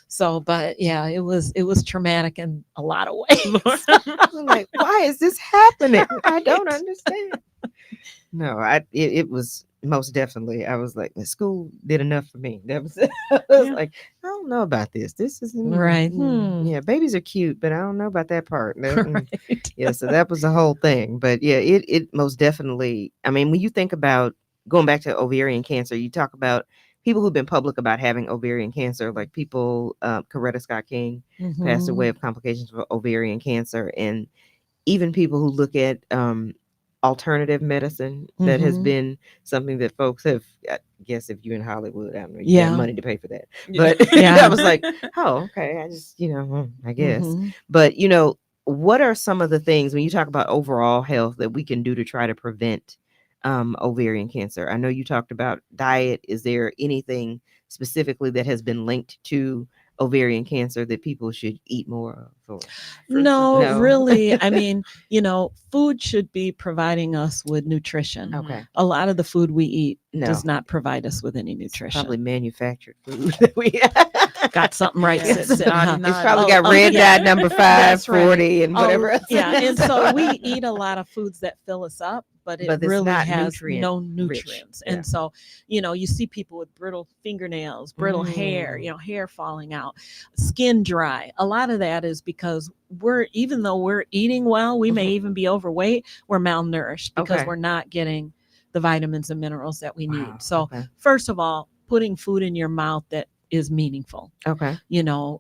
So, but yeah, it was traumatic in a lot of ways. I'm like, why is this happening? I don't understand. No, it was most definitely. I was like, the school did enough for me. That was, I was like, I don't know about this. This is Right. Yeah, babies are cute, but I don't know about that part. Right. Yeah, so that was the whole thing. But yeah, it most definitely. I mean, when you think about going back to ovarian cancer, you talk about people who've been public about having ovarian cancer, like people, Coretta Scott King passed away of complications of ovarian cancer, and even people who look at alternative medicine that has been something that folks have, I guess if you're in Hollywood, I don't know, you have money to pay for that. But I was like, oh, okay. I just, I guess. But, what are some of the things when you talk about overall health that we can do to try to prevent ovarian cancer? I know you talked about diet. Is there anything specifically that has been linked to ovarian cancer that people should eat more of? No, really. I mean, food should be providing us with nutrition. Okay. A lot of the food we eat does not provide us with any nutrition. Probably manufactured food that we got something right. It's probably got red dye number 540 and whatever else. Yeah, and so we eat a lot of foods that fill us up, but it really has no nutrients. Yeah. And so, you see people with brittle fingernails, brittle hair, hair falling out, skin dry. A lot of that is because even though we're eating well, we may even be overweight, we're malnourished because we're not getting the vitamins and minerals that we need. So first of all, putting food in your mouth that is meaningful. Okay.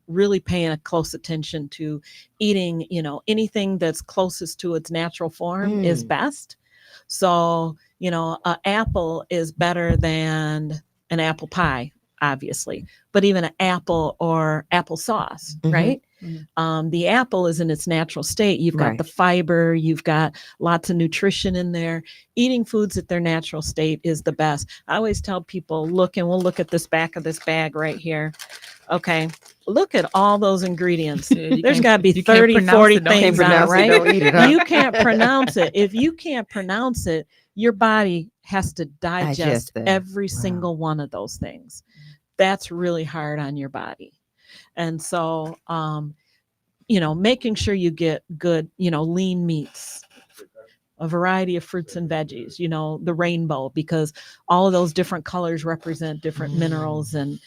Really paying a close attention to eating, anything that's closest to its natural form is best. So, an apple is better than an apple pie, obviously, but even an apple or applesauce, right? The apple is in its natural state. You've got the fiber, you've got lots of nutrition in there. Eating foods at their natural state is the best. I always tell people, we'll look at this back of this bag right here. Okay. Look at all those ingredients. There's got to be 30, 40 things on it, right? You can't pronounce it. If you can't pronounce it, your body has to digest every single one of those things. That's really hard on your body. And so, making sure you get good, lean meats, a variety of fruits and veggies, the rainbow, because all of those different colors represent different minerals and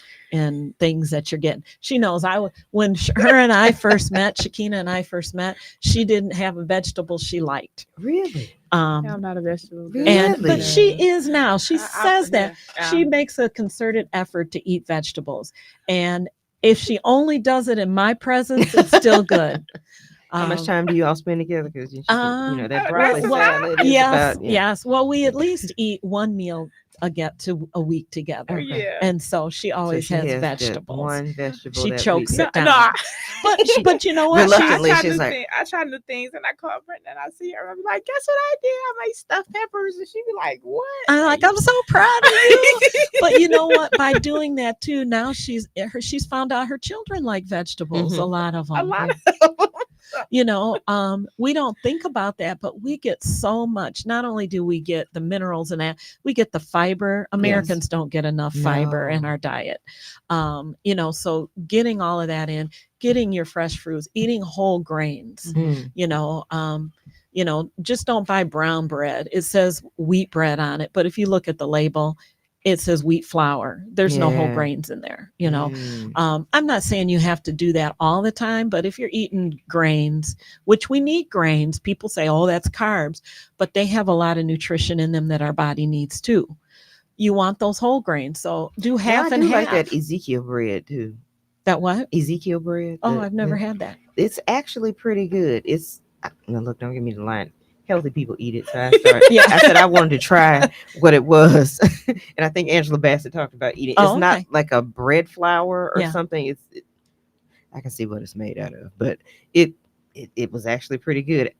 things that you're getting. She knows when her and I first met, Shakina and I first met, she didn't have a vegetable she liked. Really? I'm not a vegetable. But she is now. She says that she makes a concerted effort to eat vegetables. And if she only does it in my presence, it's still good. How much time do you all spend together? Because that broccoli salad. Yes. Well, we at least eat one meal a week together. Yeah. And so she always has vegetables. One vegetable. She chokes it down. No. But you know what? Reluctantly, I try new things, and I call Brenda and I see her. I'm like, guess what I did? I made stuffed peppers, and she be like, what? I'm so proud of you. But you know what? By doing that too, now she's found out her children like vegetables. A lot of them. A lot of them. We don't think about that, but we get so much. Not only do we get the minerals and that, we get the fiber. Americans don't get enough fiber in our diet. So getting all of that in, getting your fresh fruits, eating whole grains, just don't buy brown bread. It says wheat bread on it, but if you look at the label, it says wheat flour. There's no whole Yeah. grains in there. Mm. I'm not saying you have to do that all the time, but if you're eating grains, which we need grains, people say, oh, that's carbs, but they have a lot of nutrition in them that our body needs too. You want those whole grains, so do Now, half I and do half. like that Ezekiel bread too. That what? Ezekiel bread. Oh, I've never had that. It's actually pretty good. No, look, don't give me the line. Healthy people eat it. So I said I wanted to try what it was. And I think Angela Bassett talked about eating. It's not like a bread flour or something. I can see what it's made out of, but it was actually pretty good.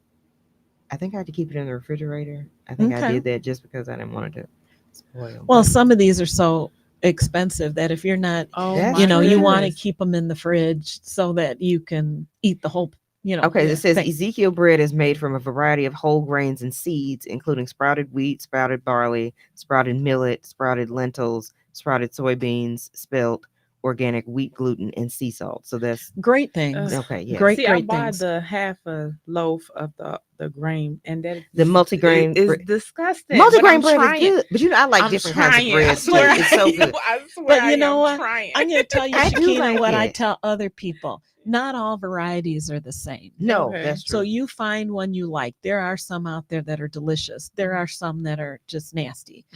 I think I had to keep it in the refrigerator. I think I did that just because I didn't want it to spoil. Well, some of these are so expensive that if you're not, you want to keep them in the fridge so that you can eat the whole. Okay, it says Ezekiel bread is made from a variety of whole grains and seeds, including sprouted wheat, sprouted barley, sprouted millet, sprouted lentils, sprouted soybeans, spelt, organic wheat gluten, and sea salt. So that's great things. Okay, yeah. Great, See, great I bought things. the half a loaf of the grain, and that the multigrain is disgusting. Multigrain bread is good, but I like different kinds of bread too. It's so good. I swear But I you know am what? trying. I'm going to tell you, I do Shakina, like what I it. tell other people. Not all varieties are the same. No, Okay. that's true. So you find one you like. There are some out there that are delicious. There are some that are just nasty.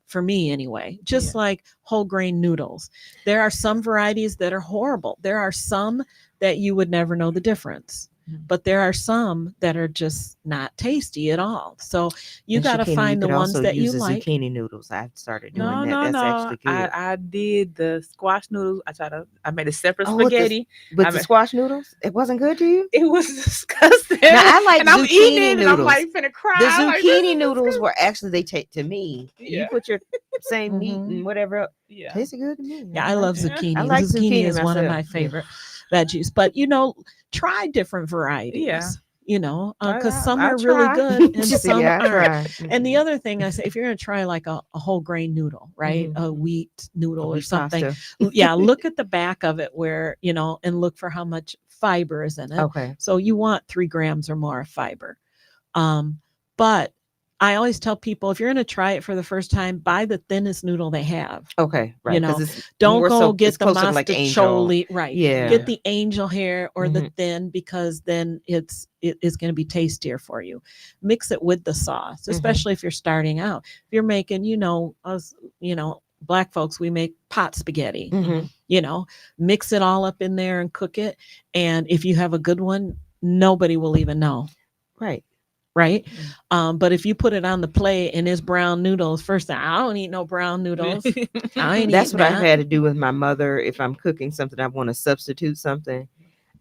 For me anyway, just like whole grain noodles. There are some varieties that are horrible. There are some that you would never know the difference. But there are some that are just not tasty at all. So you got to find the ones that you like. Zucchini noodles. I've started doing that. No, That's actually good. I did the squash noodles. I made a separate spaghetti. With the squash noodles, it wasn't good to you. It was disgusting. Now I like and I'm eating zucchini it, noodles. and I'm like finna cry. The I'm like, this zucchini is noodles were actually they take to me. You put your same meat Mhm. and whatever. Yeah. Tasted good to me. Yeah, I love it. zucchini. I like zucchini is one of myself. my favorite veggies. But try different varieties. Yeah. Because some I are really try. good and She said, some "Yeah, I aren't. try." And the other thing I say, if you're gonna try like a whole grain noodle, right? A wheat noodle or Wheat something, pasta. look at the back of it where and look for how much fiber is in it. Okay. So you want 3 grams or more of fiber. But I always tell people if you're going to try it for the first time, buy the thinnest noodle they have. Okay. Right. Don't go so, get the mastacholi. right. Yeah. Get the angel hair or the thin because then it is going to be tastier for you. Mix it with the sauce, especially if you're starting out. If you're making, us, Black folks, we make pot spaghetti. Mix it all up in there and cook it. And if you have a good one, nobody will even know. Right. But if you put it on the plate and it's brown noodles, first thing, I don't eat no brown noodles. That's what I've had to do with my mother. If I'm cooking something, I want to substitute something.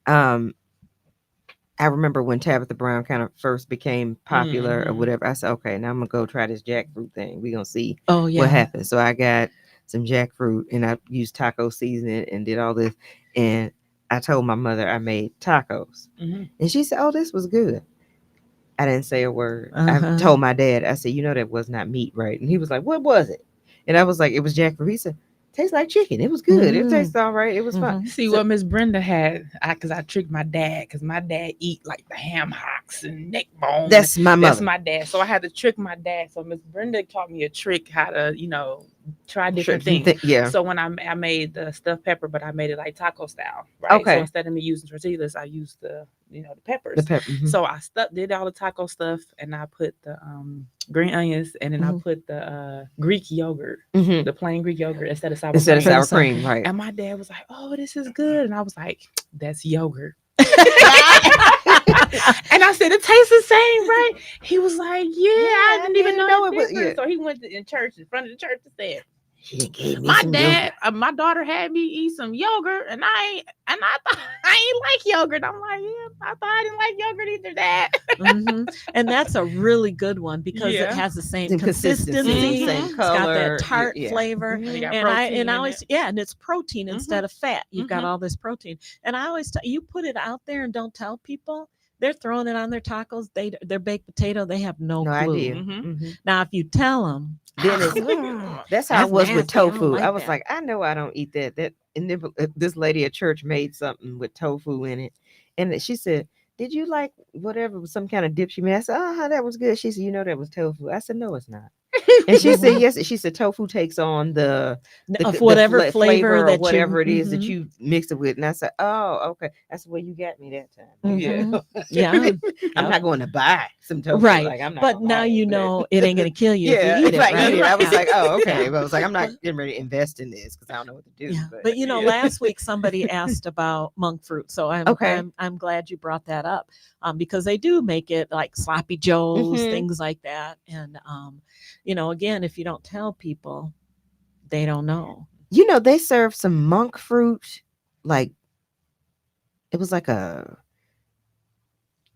I remember when Tabitha Brown kind of first became popular or whatever. I said, okay, now I'm gonna go try this jackfruit thing. We're gonna see what happens. So I got some jackfruit and I used taco seasoning and did all this. And I told my mother I made tacos. And she said, oh, this was good. I didn't say a word. I told my dad, I said, that was not meat, right? And he was like, what was it? And I was like, it was jackfruit. He said, tastes like chicken. It was good. It tastes all right. It was fun. See what Miss Brenda had, because I tricked my dad, because my dad eat like the ham hocks and neck bones. That's my mother. That's my dad. So I had to trick my dad. So Miss Brenda taught me a trick how to, try different things. So when I made the stuffed pepper, but I made it like taco style, right? Okay. So instead of me using tortillas, I used the peppers. The pepper. So I did all the taco stuff, and I put the green onions, and then I put the Greek yogurt, the plain Greek yogurt instead of sour cream, right? And my dad was like, "Oh, this is good," and I was like, "That's yogurt." And I said, "It tastes the same, right?" He was like, "Yeah, I didn't even know it was." Yeah. So he went in church, in front of the church, and said, "He gave me my dad, my daughter had me eat some yogurt, and I thought I ain't like yogurt." I'm like, "Yeah, I thought I didn't like yogurt either, Dad." And that's a really good one because it has the same consistency, same it's color, got that tart flavor, and I always and it's protein instead of fat. You've got all this protein, and I always you put it out there and don't tell people. They're throwing it on their tacos. Their baked potato. They have no clue. Idea. Now, if you tell them, then that's how it was with tofu. I was like, I know I don't eat that. And then this lady at church made something with tofu in it, and she said, did you like whatever was some kind of dip she made? I said, oh, that was good. She said, you know, that was tofu. I said, no, it's not. And she said, yes. She said, tofu takes on the of whatever flavor flavor or that whatever you, it is that mhm. you mix it with. And I said, oh, okay. That's where you got me that time. Mhm. Yeah. Yeah. I'm not going to buy some tofu. Right. Like, I'm not But gonna now buy you it, but- know it ain't gonna kill you Yeah, if you eat if it, I right? eat it, I was Yeah. like, oh, okay. Yeah. But I was like, I'm not But- getting ready to invest in this because I don't know what to do. Yeah, but you know, last week somebody asked about monk fruit, so Okay. I'm glad you brought that up, because they do make it like sloppy joes, Mhm. things like that, and you know, again, if you don't tell people, they don't know. You know, they serve some monk fruit, like it was like a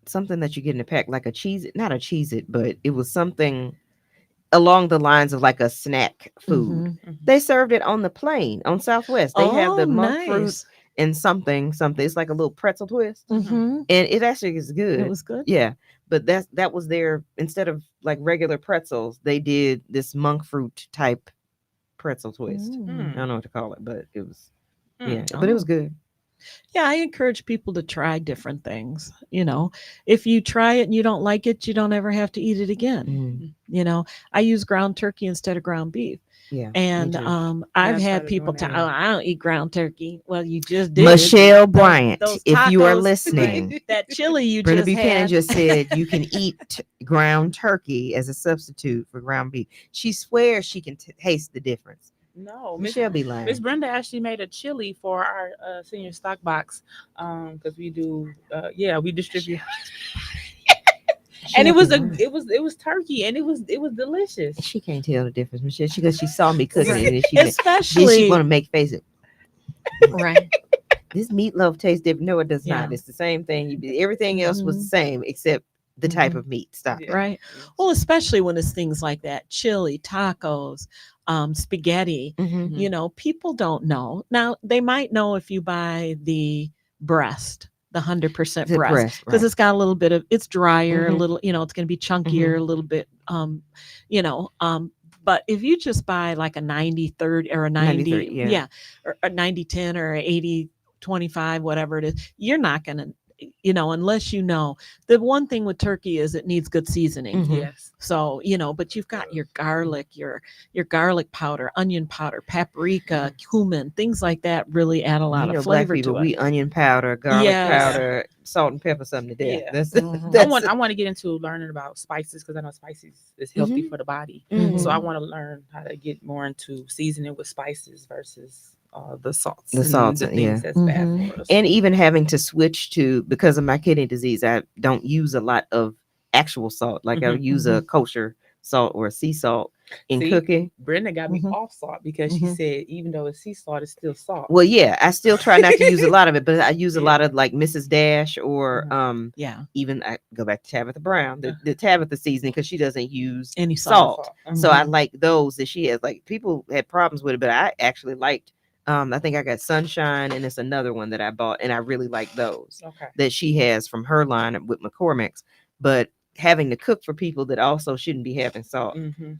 something that you get in a pack, like a cheese, not a cheese it, but it was something along the lines of like a snack food. Mhm. They served it on the plane on Southwest. They have the Oh, monk fruit nice. and something. It's like a little pretzel twist. Mhm. And it actually is good. It was good. Yeah. But that was their, instead of like regular pretzels, they did this monk fruit type pretzel twist. Mm. I don't know what to call it, but it was Mm. yeah, but it was good. Yeah, I encourage people to try different things. You know, if you try it and you don't like it, you don't ever have to eat it again. Mm, You know, I use ground turkey instead of ground beef. yeah. me And too. I've I had started people doing tell, that. oh, I don't eat ground turkey. Well, you just did. Michelle Those- Bryant, those if you are tacos, listening, that chili you Brenda just Buchanan had. just said you can eat ground turkey as a substitute for ground beef. She swears she can taste the difference. No, Miss Michelle be lying. Miss Brenda actually made a chili for our senior stock box because we do we distribute and it was turkey and it was delicious. She can't tell the difference, Michelle. Because she saw me cooking it, and then she Especially want to make faces. right. This meatloaf tastes different. No, it does Yeah. not. It's the same thing. Everything else was the Mhm. same except the type Mhm. of meat. Stop. Yeah. Right. Well, especially when it's things like that, chili, tacos, spaghetti. Mhm. You know, people don't know. Now they might know if you buy the breast, the 100% The breast, breast, because right. it's got a little bit of, it's drier, a Mhm. little, you know, it's going to be chunkier, a little bit, you know, but if you just buy like a 90-30 or a 90, 93, yeah. yeah, or a 90-10 or a 80-25, whatever it is, you're not going to, you know, unless you know. The one thing with turkey is it needs good seasoning. Mhm. Yes. So, you know, but you've got your garlic, your garlic powder, onion powder, paprika, cumin, things like that really add a lot You know, of black flavor people, to it. we onion powder, garlic Yes. powder, salt and pepper, something to death. Yeah. That's Mhm. that's I want to get into learning about spices because I know spices is healthy for the body. Mhm. So I want to learn how to get more into seasoning with spices versus the salts. The salts, the things yeah. that's bad Mhm. for us. And even having to switch to, because of my kidney disease, I don't use a lot of actual salt. Like I'll Mhm, use a kosher salt or a sea salt in See? cooking. Brenda got me Mhm. off salt because she Mhm. said even though it's sea salt, it's still salt. Well, yeah, I still try not to use a lot of it, but I use a Yeah. lot of like Mrs. Dash or Mhm. Yeah. even I go back to Tabitha Brown, the Tabitha seasoning, because she doesn't use Any salt. salt. So I Mhm. like those that she has. Like people had problems with it, but I actually liked. I think I got Sunshine, and it's another one that I bought, and I really like those Okay. that she has from her line with McCormick's. But having to cook for people that also shouldn't be having salt, Mm-hmm.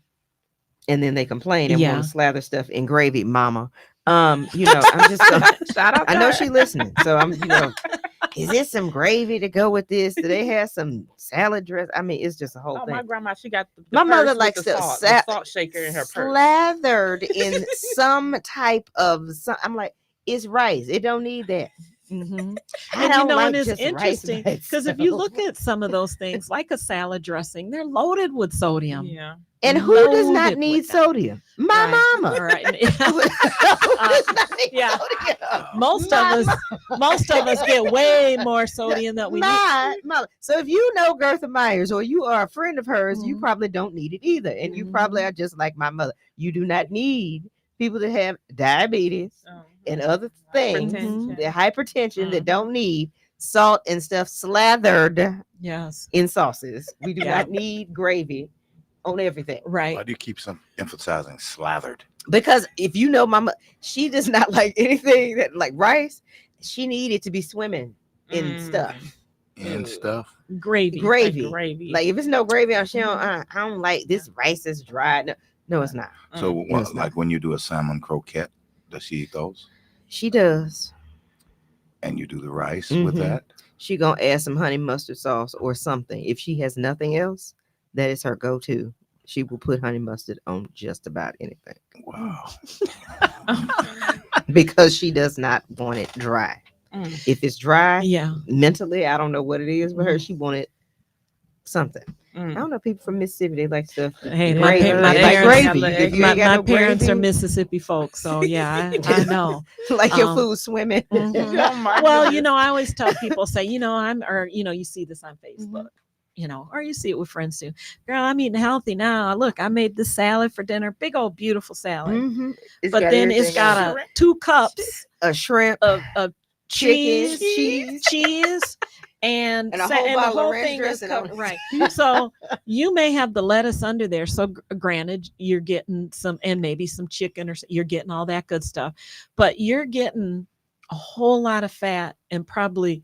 and then they complain and Yeah. want to slather stuff in gravy, mama. You know, I'm just gonna, Shout out. I to know her. she listening, so I'm, you know, is this some gravy to go with this? Do they have some salad dress? I mean, it's just a whole Oh, thing. my grandma, she got the My mother purse with likes the to salt shaker in her purse. slathered in some type of. I'm like, it's rice. It don't need that. Mhm. I And don't you know, like and it's just rice interesting by because if you itself. look at some of those things, like a salad dressing, they're loaded with sodium. Yeah. And who does not loaded need with that. sodium? My Right. mama. Right. Who does not need yeah. sodium? Most My of us get way more sodium than we need. My mother. So if you know Gertha Myers or you are a friend of hers, you Mhm. probably don't need it either. And you probably Mhm. are just like my mother. You do not need people that have diabetes and other things, Hypertension. the hypertension that Mhm. don't need salt and stuff slathered Yes. in sauces. We do Yeah. not need gravy on everything. Why Right. do you keep emphasizing slathered? Because if you know mama, she does not like anything that like rice. She needed to be swimming in stuff. And Ugh. stuff. Gravy. Gravy. Like gravy. Like if it's no gravy on, she don't, Mhm. I don't like this rice is dry. No, it's not. So, No, it's like not. when you do a salmon croquette, does she eat those? She does. And you do the rice with Mhm. that? she gonna add some honey mustard sauce or something. If she has nothing else, that is her go-to. She will put honey mustard on just about anything Wow. because she does not want it dry. If it's dry, Yeah. mentally, I don't know what it is, but her, she wanted something. I Mm. don't know, people from Mississippi, they like stuff. Hey, gravy. my They like parents, gravy. If you my, ain't got my no parents are gravy, Mississippi folks, so yeah, I know. like your um, food swimming. Mhm. Oh my Well, goodness. I always tell people, say, you see this on Facebook, or you see it with friends too. Girl, I'm eating healthy now. Look, I made this salad for dinner, big old beautiful salad, Mhm. but then it's everything on got 2 cups a shrimp, of chicken, cheese, and And a whole the bottle of whole ranch thing is dressing on covered, it. right. So you may have the lettuce under there. So granted, you're getting some, and maybe some chicken, or you're getting all that good stuff, but you're getting a whole lot of fat and probably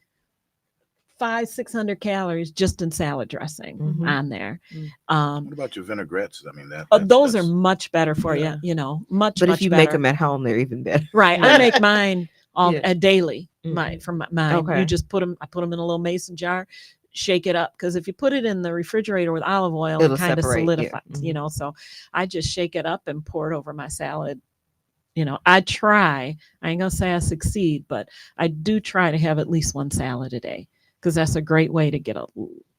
500-600 calories just in salad dressing Mhm. on there. What about your vinaigrettes? I mean, Those are that's- much better for yeah. you. Much, But much if you better. make them at home, they're even better. Right. I make mine all Yeah. daily. Mhm. From mine. Okay. You just I put them in a little mason jar, shake it up. Because if you put it in the refrigerator with olive oil, It'll it kind of separate, yeah. solidifies, Mhm. So I just shake it up and pour it over my salad. I try, I ain't gonna say I succeed, but I do try to have at least one salad a day, because that's a great way to get a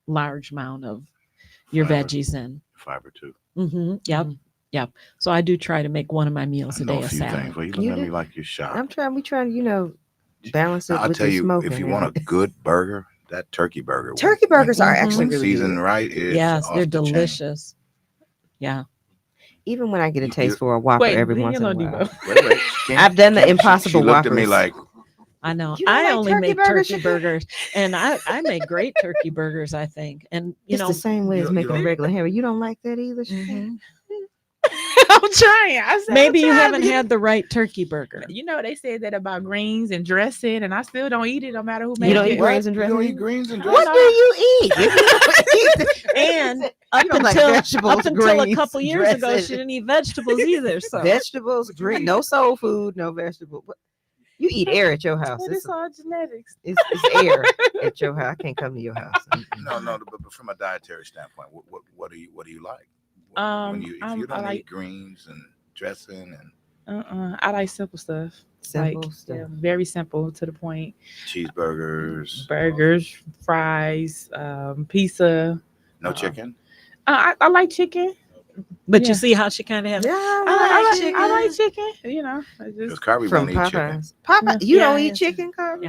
large amount of your Fiber. veggies in. Fiber too. Yep. Mhm. Yep. So I do try to make one of my meals I a know day a a few salad. things. Well, you You look at me do? like you're shocked. We trying to, balance it I'll with tell the you, smoking. if you want a good burger, that turkey burger. Turkey burgers are Mhm. actually when really seasoned good. right. Is Yes, off they're the chain. delicious. Yeah. Even when I get a You- taste you- for a Whopper Wait, every leave once me in a alone, while. Debo. Wait. I've done the She Impossible looked at me Whoppers. like, I know. You don't I like only turkey make burgers, turkey Shakira? burgers, and I make great turkey burgers, I think. And It's the same way you as don't- you making don't- regular hamburger. You don't like that either, Shakira? mhm. I'm trying. I said, Maybe I'm you trying haven't to get had the right turkey burger. They said that about greens and dressing, and I still don't eat it no matter who You makes don't it. eat greens and You don't dressing? eat greens and What dressing? do you eat? If you don't eat the- And up you don't like until vegetables, up until a greens, couple years ago, dressing. she didn't eat vegetables either. So Vegetables, green, no soul food, no vegetable. What- You eat air at your house. But it's all genetics. It's air at your house. I can't come to your house. No. But from a dietary standpoint, what do you like? If I you don't like- eat greens and dressing and I like simple stuff. Simple Like, stuff. yeah, very simple to the point. cheeseburgers, Burgers, fries, pizza. no chicken. I like chicken. but Yeah. you see how she kind of has. Yeah, I like chicken. I Because just Carby from won't eat chicken. Popeyes. Popeye, you Yeah, don't eat yes. chicken, Carby?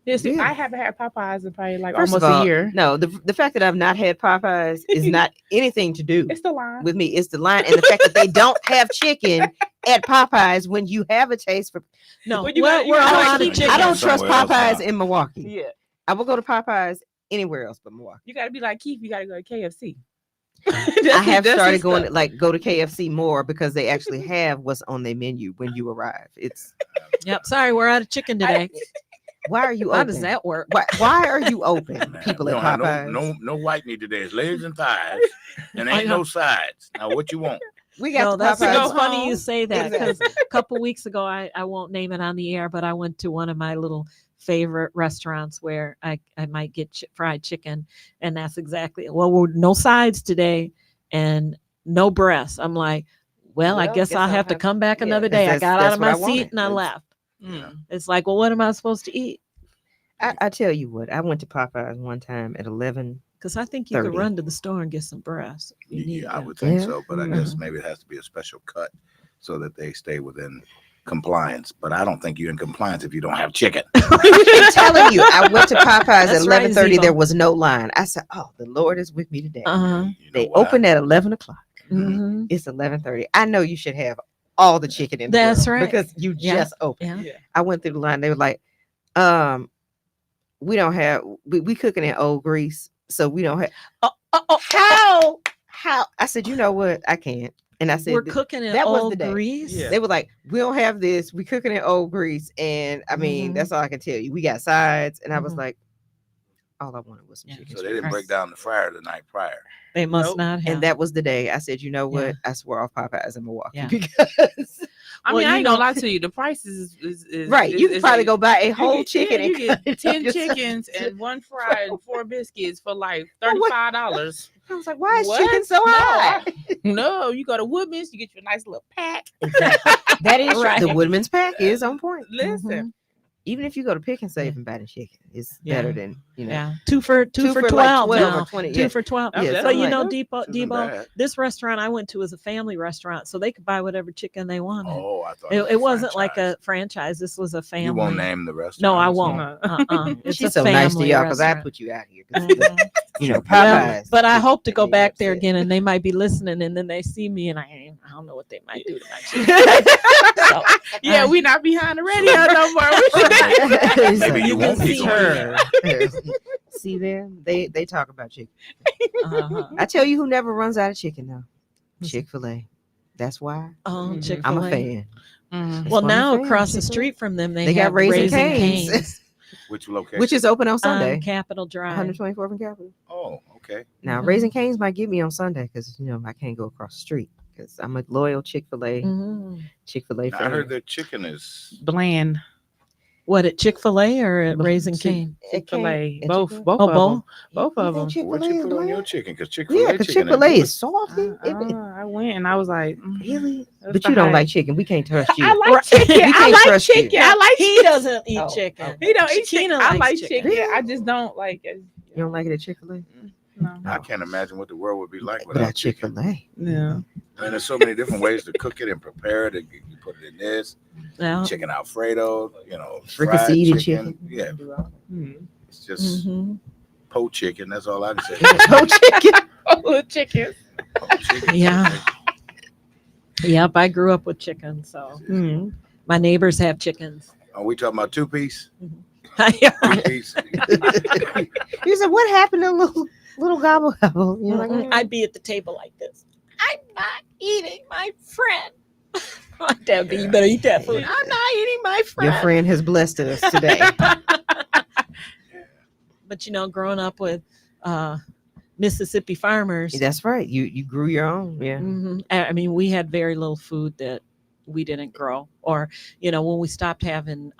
Yeah. see, Really? I haven't had Popeyes in probably like First of almost all, a year. No, the fact that I've not had Popeyes is not anything to do It's the line. with me. It's the line and the fact that they don't have chicken at Popeyes when you have a taste for. No, But you gotta- you we're gotta all keep out of it. chicken. I don't trust Somewhere else Popeyes now. in Milwaukee. Yeah, I will go to Popeyes anywhere else but Milwaukee. you got to be like Keith. You got to go to KFC. I have started going go to KFC more because they actually have what's on their menu when you arrive. It's Yep. Sorry, we're out of chicken today. why are you How open? does that work? Why are you open? Man, People we at don't have Popeyes. no white meat today. It's legs and thighs, and I ain't know. no sides. Now what you want? We got No, the that's Popeyes. funny home. you say that, because Exactly. a couple weeks ago, I won't name it on the air, but I went to one of my little favorite restaurants where I might get fried chicken, and that's exactly, well, we're no sides today and no breasts. I'm like, well, I guess I'll have to come back yeah, another 'cause day. I that's- got out that's of what my I seat wanted. and I That's- left. Yeah. It's like, well, what am I supposed to eat? I tell you what, I went to Popeyes one time at 11. Because I think you could 30. run to the store and get some breasts. if you need Yeah, I them. would think Yeah. so, but I guess maybe it has to be a special cut so that they stay within compliance. But I don't think you're in compliance if you don't have chicken. I'm telling you, I went to Popeyes at That's right, 11:30. Zebo. There was no line. I said, "Oh, the Lord is with me today." Uh-huh. You know They why? opened at 11 o'clock. Mhm. It's 11:30. I know you should have all the chicken in the That's world right. because you Yeah. just opened. Yeah. I went through the line. They were like, we don't have we cooking in old grease, so we don't have. How? I said, you know what? I can't. And I said, We're cooking in that was the old day. grease. Yeah. They were like, we don't have this. We cooking in old grease, and I mean, Mhm. that's all I can tell you. We got sides, and I was Mhm. like, All I wanted was some Yeah. chicken. So they didn't break down the fryer the night prior. They must Nope. not have. And that was the day I said, you know what? Yeah. I swear off Popeyes in Milwaukee Yeah. because I Well, mean, I you ain't gonna know- lie to you. The prices is right, you can probably go buy a you whole get- chicken yeah, and you cut get it up 10 yourself. chickens and 1 fry and 4 biscuits for like Well, what- $35. I was like, why is What? chicken so No, high? No, you go to Woodman's, you get your nice little pack. Exactly. That is Right. the Woodman's pack is on point. Listen, Even if you go to Pick and Save Yeah. and buy the chicken, it's Yeah. better than Yeah, two for Two for 12 like 12 now. or 20. Two Yeah. for 12. Yeah, That's But I'm you like, know, This isn't Debo, bad. this restaurant I went to was a family restaurant, so they could buy whatever chicken they wanted. Oh, I thought It wasn't like franchise. a franchise. This was a family. You won't name the restaurant. No, I won't. No. It's she's a so nice to family y'all because I restaurant. put you out here. 'Cause, Mhm. you know, Well, Popeyes. but I hope to go made me back there upset. again, and they might be listening, and then they see me, and I don't know what they might do to my chicken. So, yeah, we not behind the radio no more. Maybe you You won't can be see going her. there. See them? They talk about chicken. uh-huh. I tell you who never runs out of chicken though. Chick-fil-A. That's why Oh, Mhm. Chick-fil-A. I'm a fan. Mhm. That's Well, why I'm a now fan. across the Chick-fil-A. street from them, They they got have Raising Raising Cane's. Cane's, Which location? Which is open on Sunday. Capitol Drive. 124th and Capitol. Oh, okay. Now, Mhm. Raising Cane's might get me on Sunday because you know I can't go across the street because I'm a loyal Chick-fil-A Mhm. fan. I heard their chicken is. Bland. What, at Chick-fil-A or at But Raising see, Cane? Chick-fil-A. At Both Chick-fil-A? both Oh, of both? them. Both of them. Chick-fil-A What you is put on bland? your chicken? Because Chick-fil-A Yeah, because chicken Chick-fil-A is is salty. I went and I was like, Really? That's But the you don't hype. like chicken. We can't trust you. I like Right. chicken. We I can't like trust you. chicken. I like He chicken. doesn't eat Oh, chicken. okay. He don't eat chicken. Shakina I likes like chicken. chicken. I just don't like it. You don't like it at Chick-fil-A? No. I can't imagine what the world would be like But at without chicken. Chick-fil-A. Yeah. And there's so many different ways to cook it and prepare it. You put it in this Well, chicken Alfredo, Fricasseed fried chicken. Yeah, Mm. it's just mhm. poached chicken. That's all I can say. Oh, chicken. Oh, chicken. Poached chicken. Yeah. Yep, I grew up with chicken, so Mhm. my neighbors have chickens. Are we talking about two-piece? Yeah. Two-piece? You said, what happened to little gobble gobble? You're like, Mhm. I'd be at the table like this. I'm not eating my friend. My dad would be, you better eat that food. I'm not eating my friend. your friend has blessed us today. But growing up with Mississippi farmers, That's right. You grew your own. Yeah. I mean, we had very little food that we didn't grow, or when we stopped having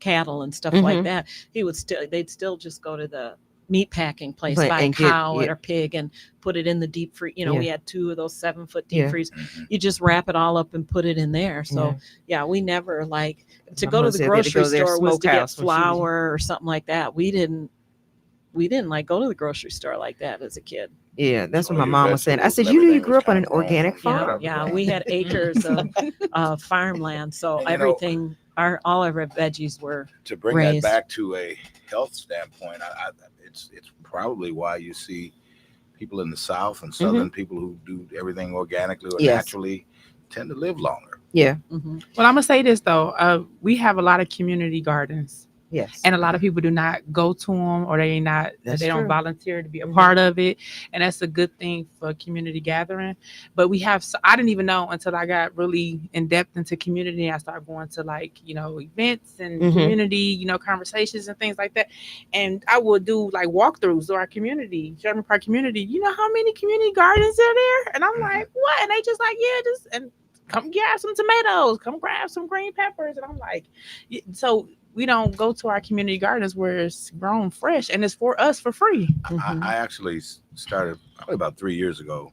cattle and stuff like Mhm. that, they'd still just go to the meat packing place, Right, buy a and get- cow yeah. or pig and put it in the deep freeze. Yeah. We had 2 of those 7-foot deep Yeah. freeze. Mhm. You just wrap it all up and put it in there. So yeah, we never to My go to mom the said they had to grocery go to their store was to get smokehouse when she was- flour or something like that. We didn't go to the grocery store like that as a kid. Yeah, that's what Oh, my your mom was saying. I vegetables said, and you everything grew was up on an kinda grown organic from the farm. Yeah, we had acres of farmland, so And, everything, all of our veggies were. To bring Raised. that back to a health standpoint, it's probably why you see people in the South and Southern people who do everything organically or Yes. naturally tend to live longer. Yeah. Mhm. Well, I'm gonna say this though. We have a lot of community gardens, Yes. and a lot of people do not go to them, or they That's don't true. volunteer to be a Mhm. part of it, and that's a good thing for community gathering. But I didn't even know until I got really in depth into community. I started going to events and Mhm. community, conversations and things like that. And I would do like walkthroughs to our community, Sherman Park community. You know how many community gardens are there? And I'm like, what? And they just like, yeah, just and come grab some tomatoes, come grab some green peppers. And I'm like, so we don't go to our community gardens where it's grown fresh and it's for us for free. Mhm. I actually started probably about 3 years ago,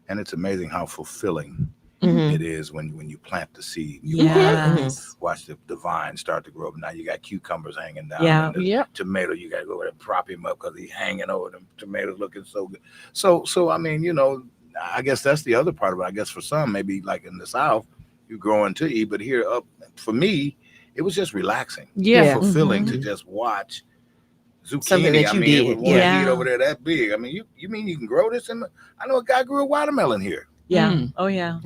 and it's amazing how fulfilling Mhm. it is when you plant the seed. You Yes. watch the vine start to grow up. Now you got cucumbers hanging down. Yeah. And the Yep. tomato, you got to go over there and prop him up because he's hanging over them tomatoes looking so good. So I mean, I guess that's the other part of it. I guess for some, maybe like in the South, you growing to eat, but here up for me, it was just relaxing. Yeah. Fulfilling Mhm. to just watch zucchini. Something that I you mean, it did, was one yeah. seed over there that big. I mean, you mean you can grow this? I know a guy grew a watermelon here. Yeah. Mm. Oh, yeah.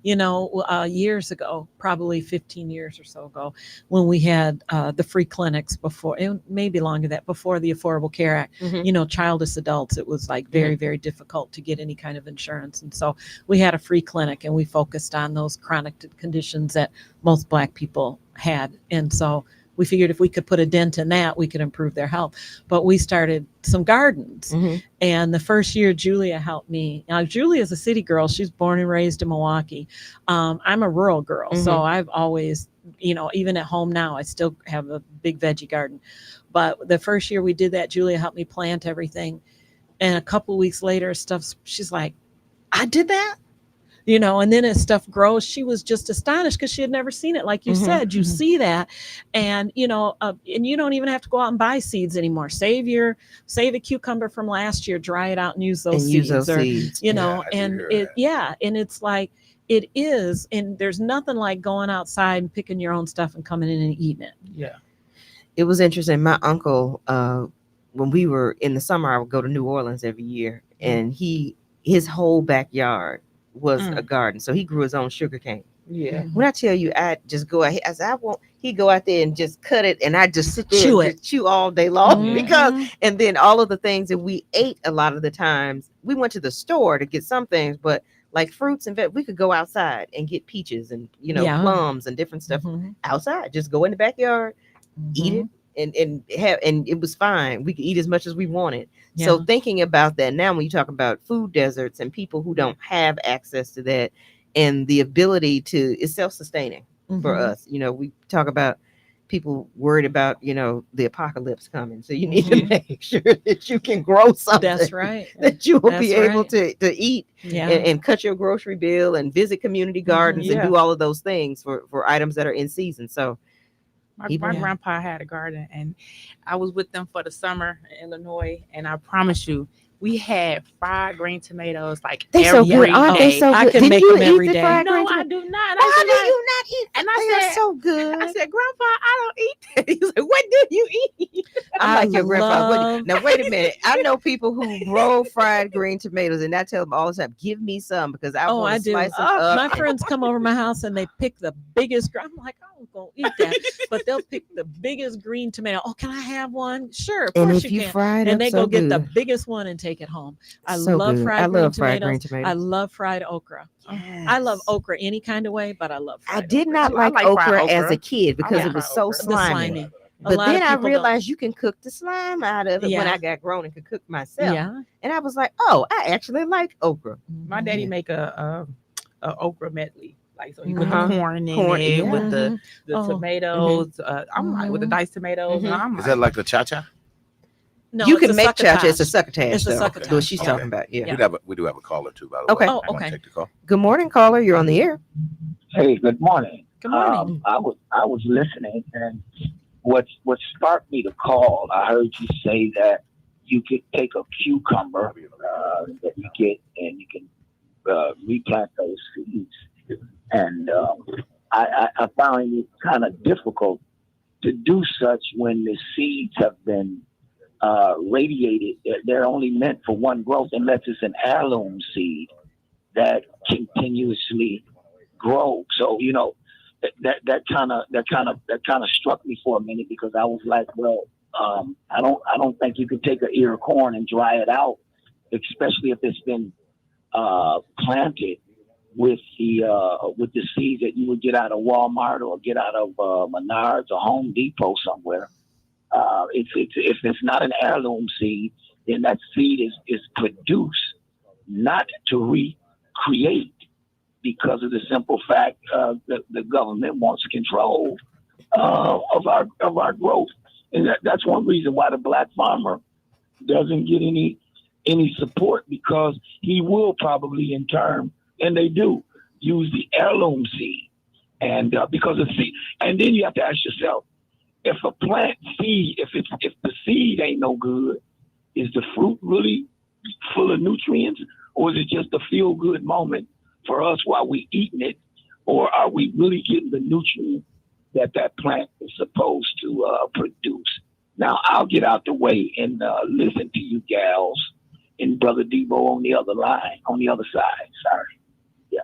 Yeah. Years ago, probably 15 years or so ago, when we had the free clinics before, and maybe longer that, before the Affordable Care Act, Mhm. childless adults, it was like very, very difficult to get any kind of insurance. And so we had a free clinic and we focused on those chronic conditions that most Black people had. And so we figured if we could put a dent in that, we could improve their health. But we started some gardens. And the first year, Julia helped me. Now, Julia is a city girl. She's born and raised in Milwaukee. I'm a rural girl. So I've always, even at home now, I still have a big veggie garden. But the first year we did that, Julia helped me plant everything. And a couple of weeks later, she's like, I did that? And then as stuff grows, she was just astonished because she had never seen it. Like you said, you see that, and and you don't even have to go out and buy seeds anymore. Save a cucumber from last year, dry it out, and use those seeds. And it's like it is, and there's nothing like going outside and picking your own stuff and coming in and eating it. Yeah, it was interesting. My uncle, when we were in the summer, I would go to New Orleans every year, and his whole backyard was a garden. So he grew his own sugar cane. Yeah. When I tell you, I just go ahead, he'd go out there and just cut it, and I just sit there and chew all day long and then all of the things that we ate, a lot of the times we went to the store to get some things, but like fruits and we could go outside and get peaches and plums and different stuff outside. Just go in the backyard, eat it, and it was fine. We could eat as much as we wanted. So thinking about that now, when you talk about food deserts and people who don't have access to that, and the ability to, it's self-sustaining for us. We talk about people worried about, the apocalypse coming. So you need to make sure that you can grow something. That's right. That you will be able to eat and cut your grocery bill and visit community gardens and do all of those things for items that are in season. So my grandpa had a garden, and I was with them for the summer in Illinois, and I promise you, we had fried green tomatoes like they every so good, aren't they? day. So good. I can make them every day. No, I do not. How do you not eat? And they I said, are so good. I said, Grandpa, I don't eat that. He's like, what do you eat? I'm like your grandpa. Now wait a minute. I know people who grow fried green tomatoes, and I tell them all the time, give me some, because I want to slice them up. My friends come over my house and they pick the biggest. I'm like, I don't go eat that, but they'll pick the biggest green tomato. Oh, can I have one? Sure, of course you can. Fry it and they so go get good. the biggest one and take it home. I So love good. fried green tomatoes. I tomatoes. love fried okra. Yes. I love okra any kind of way, but I love fried I did okra. not like fried okra as okra. a kid because like it was fried so okra. The slimy. A But lot of then I people realized you can cook the slime out of it when Yeah. I got grown and could cook myself. Yeah. And I was like, oh, I actually like okra. My daddy Yeah. make a okra medley. Like, so he Mhm. put the corn in Corn, it yeah. with the Oh. tomatoes. I'm like, with the diced tomatoes. And I'm Is that like the cha-cha? No, You it's can a make cha-cha. It's a succotash. succotash. It's a though. succotash. What she's Okay. talking about. Yeah. Yeah. We do have a caller too, by the Okay. way. Oh, I'm gonna okay. take the call. Good morning, caller. You're on the air. Hey, good morning. Good morning. I was listening, and what sparked me to call, I heard you say that you could take a cucumber that you get and you can replant those seeds. And I found it kind of difficult to do such when the seeds have been radiated. They're only meant for one growth unless it's an heirloom seed that continuously grows. So that kind of struck me for a minute, because I was like, well, I don't think you could take an ear of corn and dry it out, especially if it's been planted with the seeds that you would get out of Walmart or get out of Menards or Home Depot somewhere. If it's not an heirloom seed, then that seed is produced not to recreate, because of the simple fact that the government wants control of our growth, and that's one reason why the black farmer doesn't get any support, because he will probably in turn, and they do, use the heirloom seed, and because of seed, and then you have to ask yourself, if a plant seed, if the seed ain't no good, is the fruit really full of nutrients, or is it just a feel good moment for us while we eating it, or are we really getting the nutrients that plant is supposed to produce? Now I'll get out the way and listen to you gals and Brother Debo on the other side. Sorry. Yeah.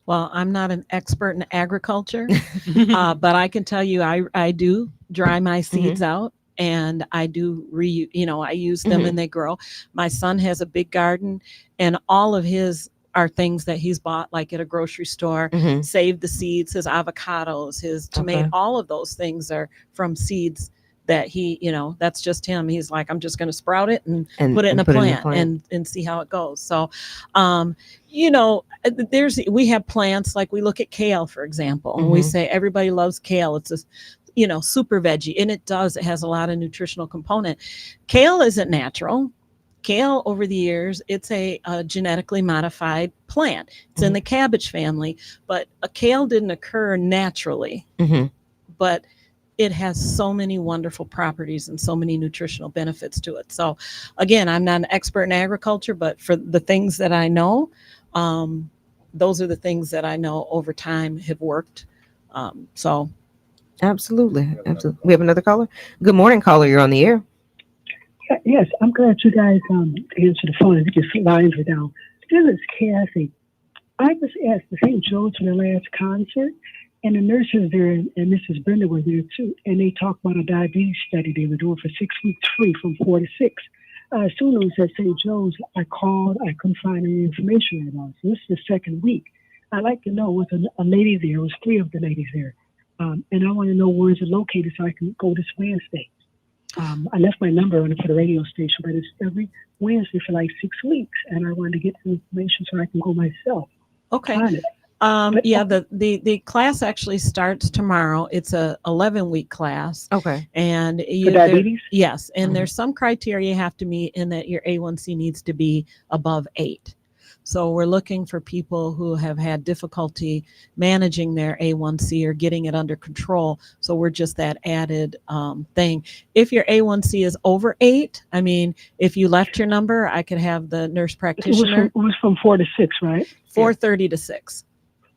Well, I'm not an expert in agriculture, but I can tell you I do dry my seeds out, and I do I use them and they grow. My son has a big garden, and all of his are things that he's bought like at a grocery store, Mhm. saved the seeds, his avocados, his tomato, Okay. all of those things are from seeds that he, that's just him. He's like, I'm just going to sprout it and put it in a plant and see how it goes. So, we have plants, like we look at kale, for example, and we Mhm. say everybody loves kale. It's a super veggie, and it has a lot of nutritional component. Kale isn't natural. Kale, over the years, it's a genetically modified plant. It's in the cabbage family, but a kale didn't occur naturally. Mhm. But it has so many wonderful properties and so many nutritional benefits to it. So, again, I'm not an expert in agriculture, but for the things that I know, those are the things that I know over time have worked. So. Absolutely. Absolutely. We have another caller. Good morning, caller. You're on the air. Yes, I'm glad you guys answered the phone. I think your lines were down. This is Kathy. I was at the St. Joe's for the last concert, and the nurses there and Mrs. Brenda were there too, and they talked about a diabetes study they were doing for 6 weeks free from 4 to 6. As soon as it was at St. Joe's, I called. I couldn't find any information at all. So this is the second week. I'd like to know, was a lady there? It was 3 of the ladies there. And I want to know where is it located so I can go this Wednesday. I left my number on it for the radio station, but it's every Wednesday for like 6 weeks, and I wanted to get some information so I can go myself. Okay. The class actually starts tomorrow. It's a 11-week class. Okay. And for diabetes? Yes, and there's some criteria you have to meet in that your A1C needs to be above 8. So we're looking for people who have had difficulty managing their A1C or getting it under control. So we're just that added thing. If your A1C is over 8, I mean, if you left your number, I could have the nurse practitioner. It was from 4 to 6, right? 4:30 to 6.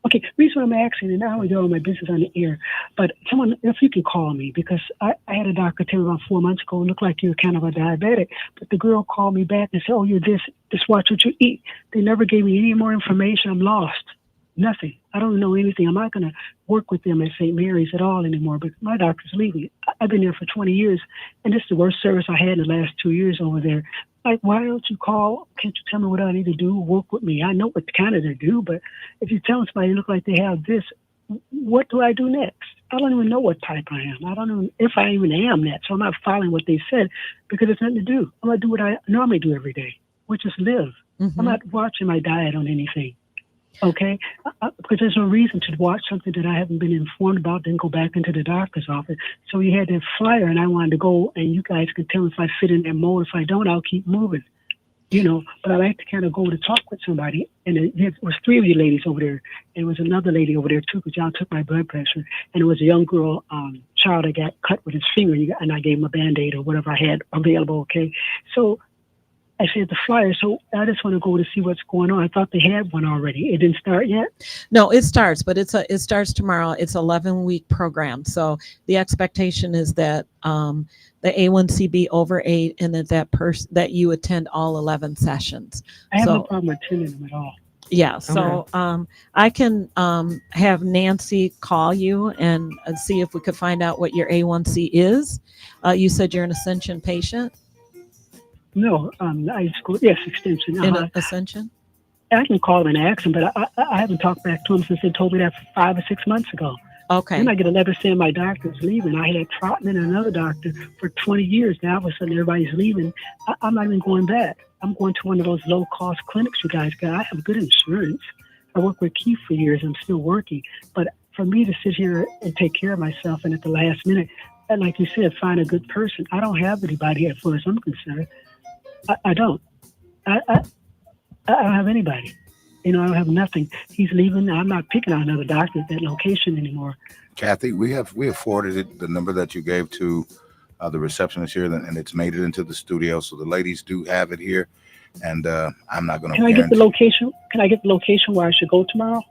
Okay, the reason I'm asking, and I don't do all my business on the air, but someone, if you can call me, because I had a doctor tell me about 4 months ago, it looked like you were kind of a diabetic, but the girl called me back and said, oh, you're this, just watch what you eat. They never gave me any more information. I'm lost. Nothing. I don't know anything. I'm not going to work with them at St. Mary's at all anymore, because my doctor's leaving. I've been there for 20 years, and this is the worst service I had in the last 2 years over there. Like, why don't you call? Can't you tell me what I need to do? Work with me. I know what kind of they do, but if you tell somebody look like they have this, what do I do next? I don't even know what type I am. I don't know if I even am that. So I'm not following what they said because it's nothing to do. I'm going to do what I normally do every day, which is live. I'm not watching my diet on anything. Okay, because there's no reason to watch something that I haven't been informed about, then go back into the doctor's office. So you had that flyer, and I wanted to go, and you guys can tell me if I fit in that mold. If I don't, I'll keep moving. But I like to kind of go to talk with somebody. And it was 3 of you ladies over there, and it was another lady over there too, because y'all took my blood pressure. And it was a young girl, child that got cut with his finger, and I gave him a Band-Aid or whatever I had available. Okay, so I said the flyer, so I just want to go to see what's going on. I thought they had one already. It didn't start yet? No, it starts, but it starts tomorrow. It's 11-week program. So the expectation is that the A1C be over 8, and that you attend all 11 sessions. I have no problem attending them at all. Yeah, so I can have Nancy call you and see if we could find out what your A1C is. You said you're an Ascension patient? No, I school, yes, Extension. In Ascension? I can call them and ask them, but I haven't talked back to them since they told me that 5 or 6 months ago. Okay. Then I get a letter saying my doctor's leaving. I had Trotman and another doctor for 20 years. Now all of a sudden everybody's leaving. I'm not even going back. I'm going to one of those low-cost clinics you guys got. I have good insurance. I worked with Keith for years. I'm still working. But for me to sit here and take care of myself and at the last minute, and like you said, find a good person. I don't have anybody as far as I'm concerned. I don't. I don't have anybody. I don't have nothing. He's leaving. I'm not picking out another doctor at that location anymore. Kathy, we have forwarded the number that you gave to the receptionist here, and it's made it into the studio. So the ladies do have it here, and I'm not going to. Can I get the location? Can I get the location where I should go tomorrow?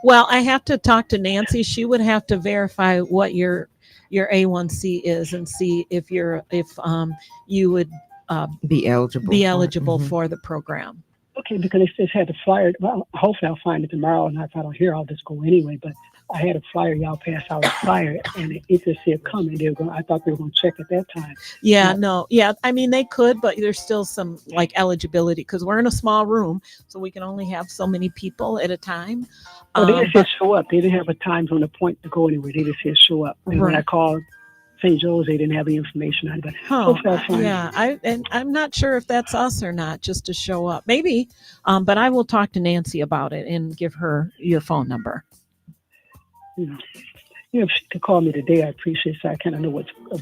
Well, I have to talk to Nancy. She would have to verify what your A1C is and see if you would be eligible for the program. Okay, because they just had the flyer. Well, hopefully I'll find it tomorrow, and if I don't hear, I'll just go anyway. But I had a flyer. Y'all passed out a flyer, and it just said coming. They were going. I thought they were going to check at that time. Yeah, No. no, yeah. I mean, they could, but there's still some like eligibility because we're in a small room, so we can only have so many people at a time. Oh, they just said But show up. They didn't have a time on the point to go anywhere. They just said show up. And when I Right. called St. Joe's, they didn't have the information on it. But huh, hopefully I'll find yeah, I'm not sure if that's us or not, just to show up, maybe. But I will talk to Nancy about it and give her your phone number. If she could call me today, I appreciate it. So I kind of know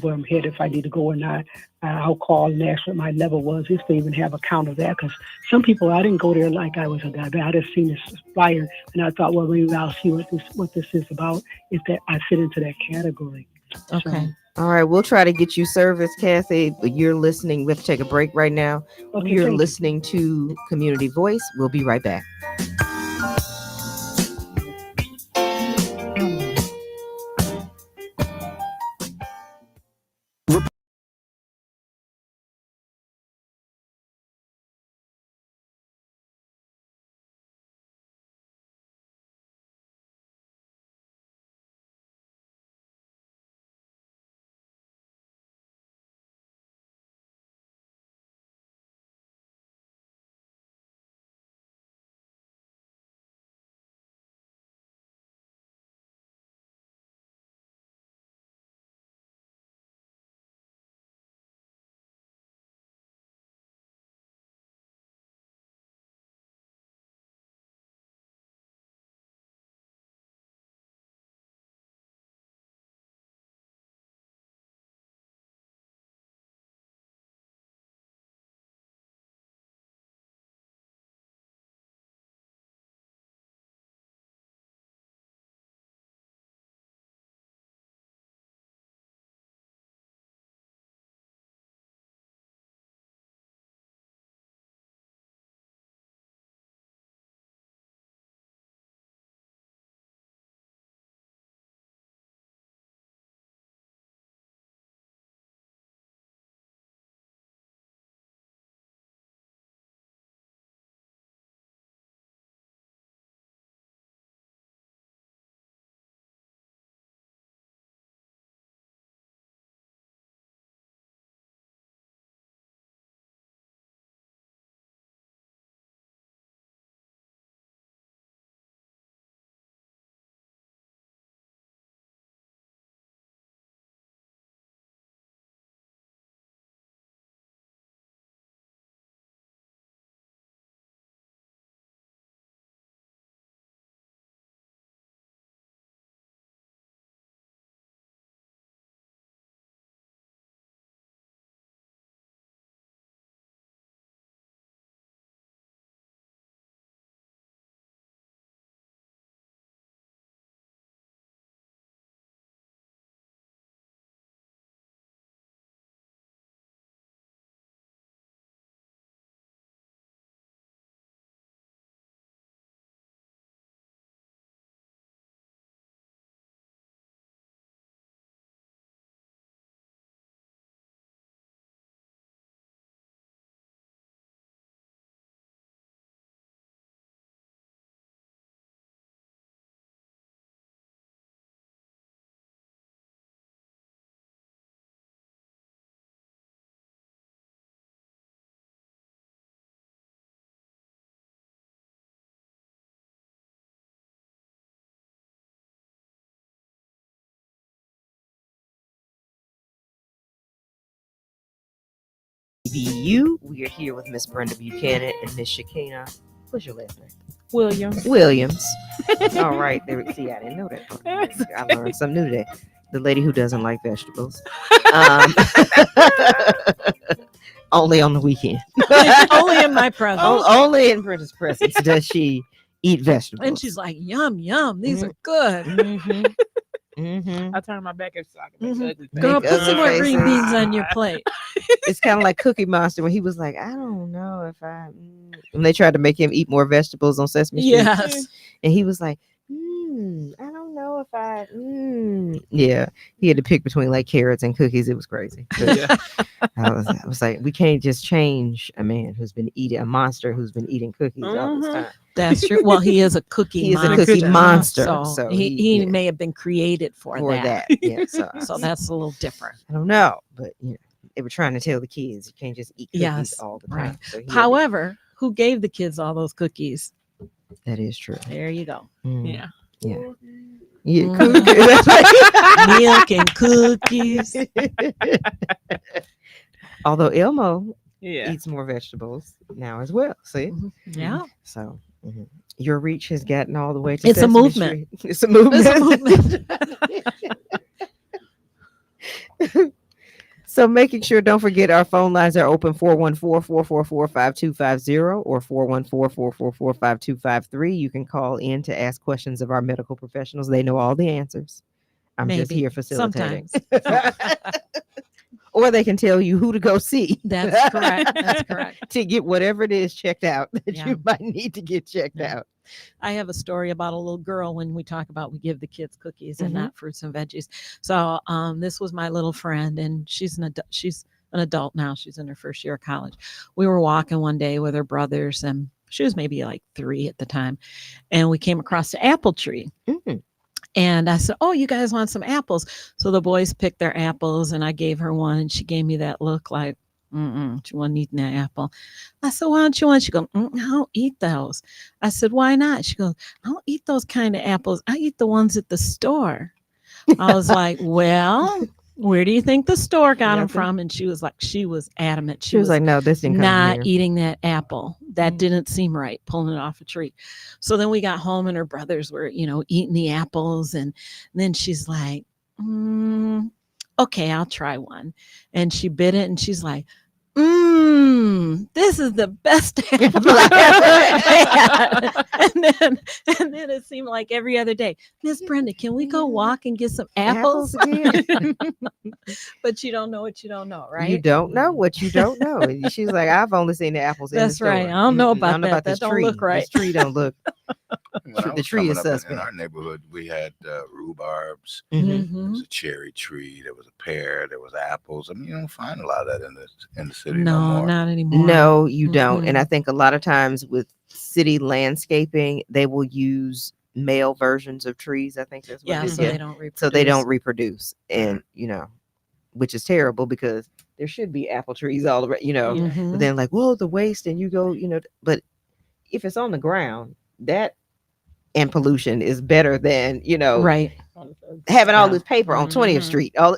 where I'm headed, if I need to go or not. I'll call and ask what my level was, if they even have a count of that. Because some people, I didn't go there like I was a diabetic. I just seen this flyer, and I thought, well, maybe I'll see what this is about, if that I fit into that category. Okay. All right, we'll try to get you service, Kathy, but you're listening. We have to take a break right now. Okay, You're thank you. listening to Community Voice. We'll be right back. We are here with Miss Brenda Buchanan and Miss Shekinah. What's your last name? Williams. All right. There. See, I didn't know that. I learned something new today. The lady who doesn't like vegetables. Only on the weekend. Only in my presence. Only in Brenda's presence does she eat vegetables. And she's like, yum, yum. These are good. I turned my back and so I can make ugly Girl, Make put some more ugly green faces. beans on your plate. It's kind of like Cookie Monster when he was like, I don't know if I. When they tried to make him eat more vegetables on Sesame Street. Yes. And he was like, I don't know qualified. Yeah, he had to pick between like carrots and cookies. It was crazy. Yeah. I was like, we can't just change a man who's been eating a monster who's been eating cookies all this time. That's true. Well, he is a cookie He is monster. a cookie monster. So, So he yeah, may have been created for that. Yeah, so, So that's a little different. I don't know, but they were trying to tell the kids you can't just eat cookies Yes, all the time. right. So However, who gave the kids all those cookies? that is true. There you go. Yeah. Yeah, Mm. Milk and cookies. Although Elmo Yeah. eats more vegetables now as well. See, Yeah. so your reach has gotten all the way to. It's a Sesame movement. Street. It's a movement. It's a movement. So making sure, don't forget our phone lines are open 414-444-5250 or 414-444-5253. You can call in to ask questions of our medical professionals. They know all the answers. I'm just Maybe. here facilitating. Sometimes. Or they can tell you who to go see. That's correct. That's correct. To get whatever it is checked out that Yeah. you might need to get checked out. I have a story about a little girl when we talk about we give the kids cookies and Mhm. not fruits and veggies. So this was my little friend, and she's an adult now. She's in her first year of college. We were walking one day with her brothers, and she was maybe like 3 at the time, and we came across the apple tree. Mhm. And I said, "Oh, you guys want some apples?" So the boys picked their apples, and I gave her one, and she gave me that look like, she wasn't eating that apple. I said, "Why don't you want?" She goes, "I don't eat those." I said, "Why not?" She goes, "I don't eat those kind of apples. I eat the ones at the store." I was like, "Well, where do you think the store got them Nothing. from?" And she was adamant. She was like, no, this didn't come from not here. eating that apple. That didn't seem right, pulling it off a tree. So then we got home and her brothers were, eating the apples. And then she's like, okay, I'll try one. And she bit it and she's like, this is the best apple I ever had. And then it seemed like every other day, Miss Brenda, can we go walk and get some apples? again. But you don't know what you don't know, right? You don't know what you don't know. And she's like, I've only seen the apples in the That's store. right. I don't know about I don't know that. about That this don't tree. look right. This tree don't look. When I The was tree is coming up in suspect. our neighborhood, we had rhubarbs. Mhm. There Mhm. was a cherry tree. There was a pear. There was apples. I mean, you don't find a lot of that in the city No, no more. not anymore. No, you don't. And Mhm. I think a lot of times with city landscaping, they will use male versions of trees. I think that's what Yeah, it is. so they don't reproduce. So they don't reproduce. And, which is terrible because there should be apple trees all around, Mhm. but then like, whoa, the waste. And you go, but if it's on the ground, that and pollution is better than, Right. having all Yeah. this paper on 20th Mhm. Street. So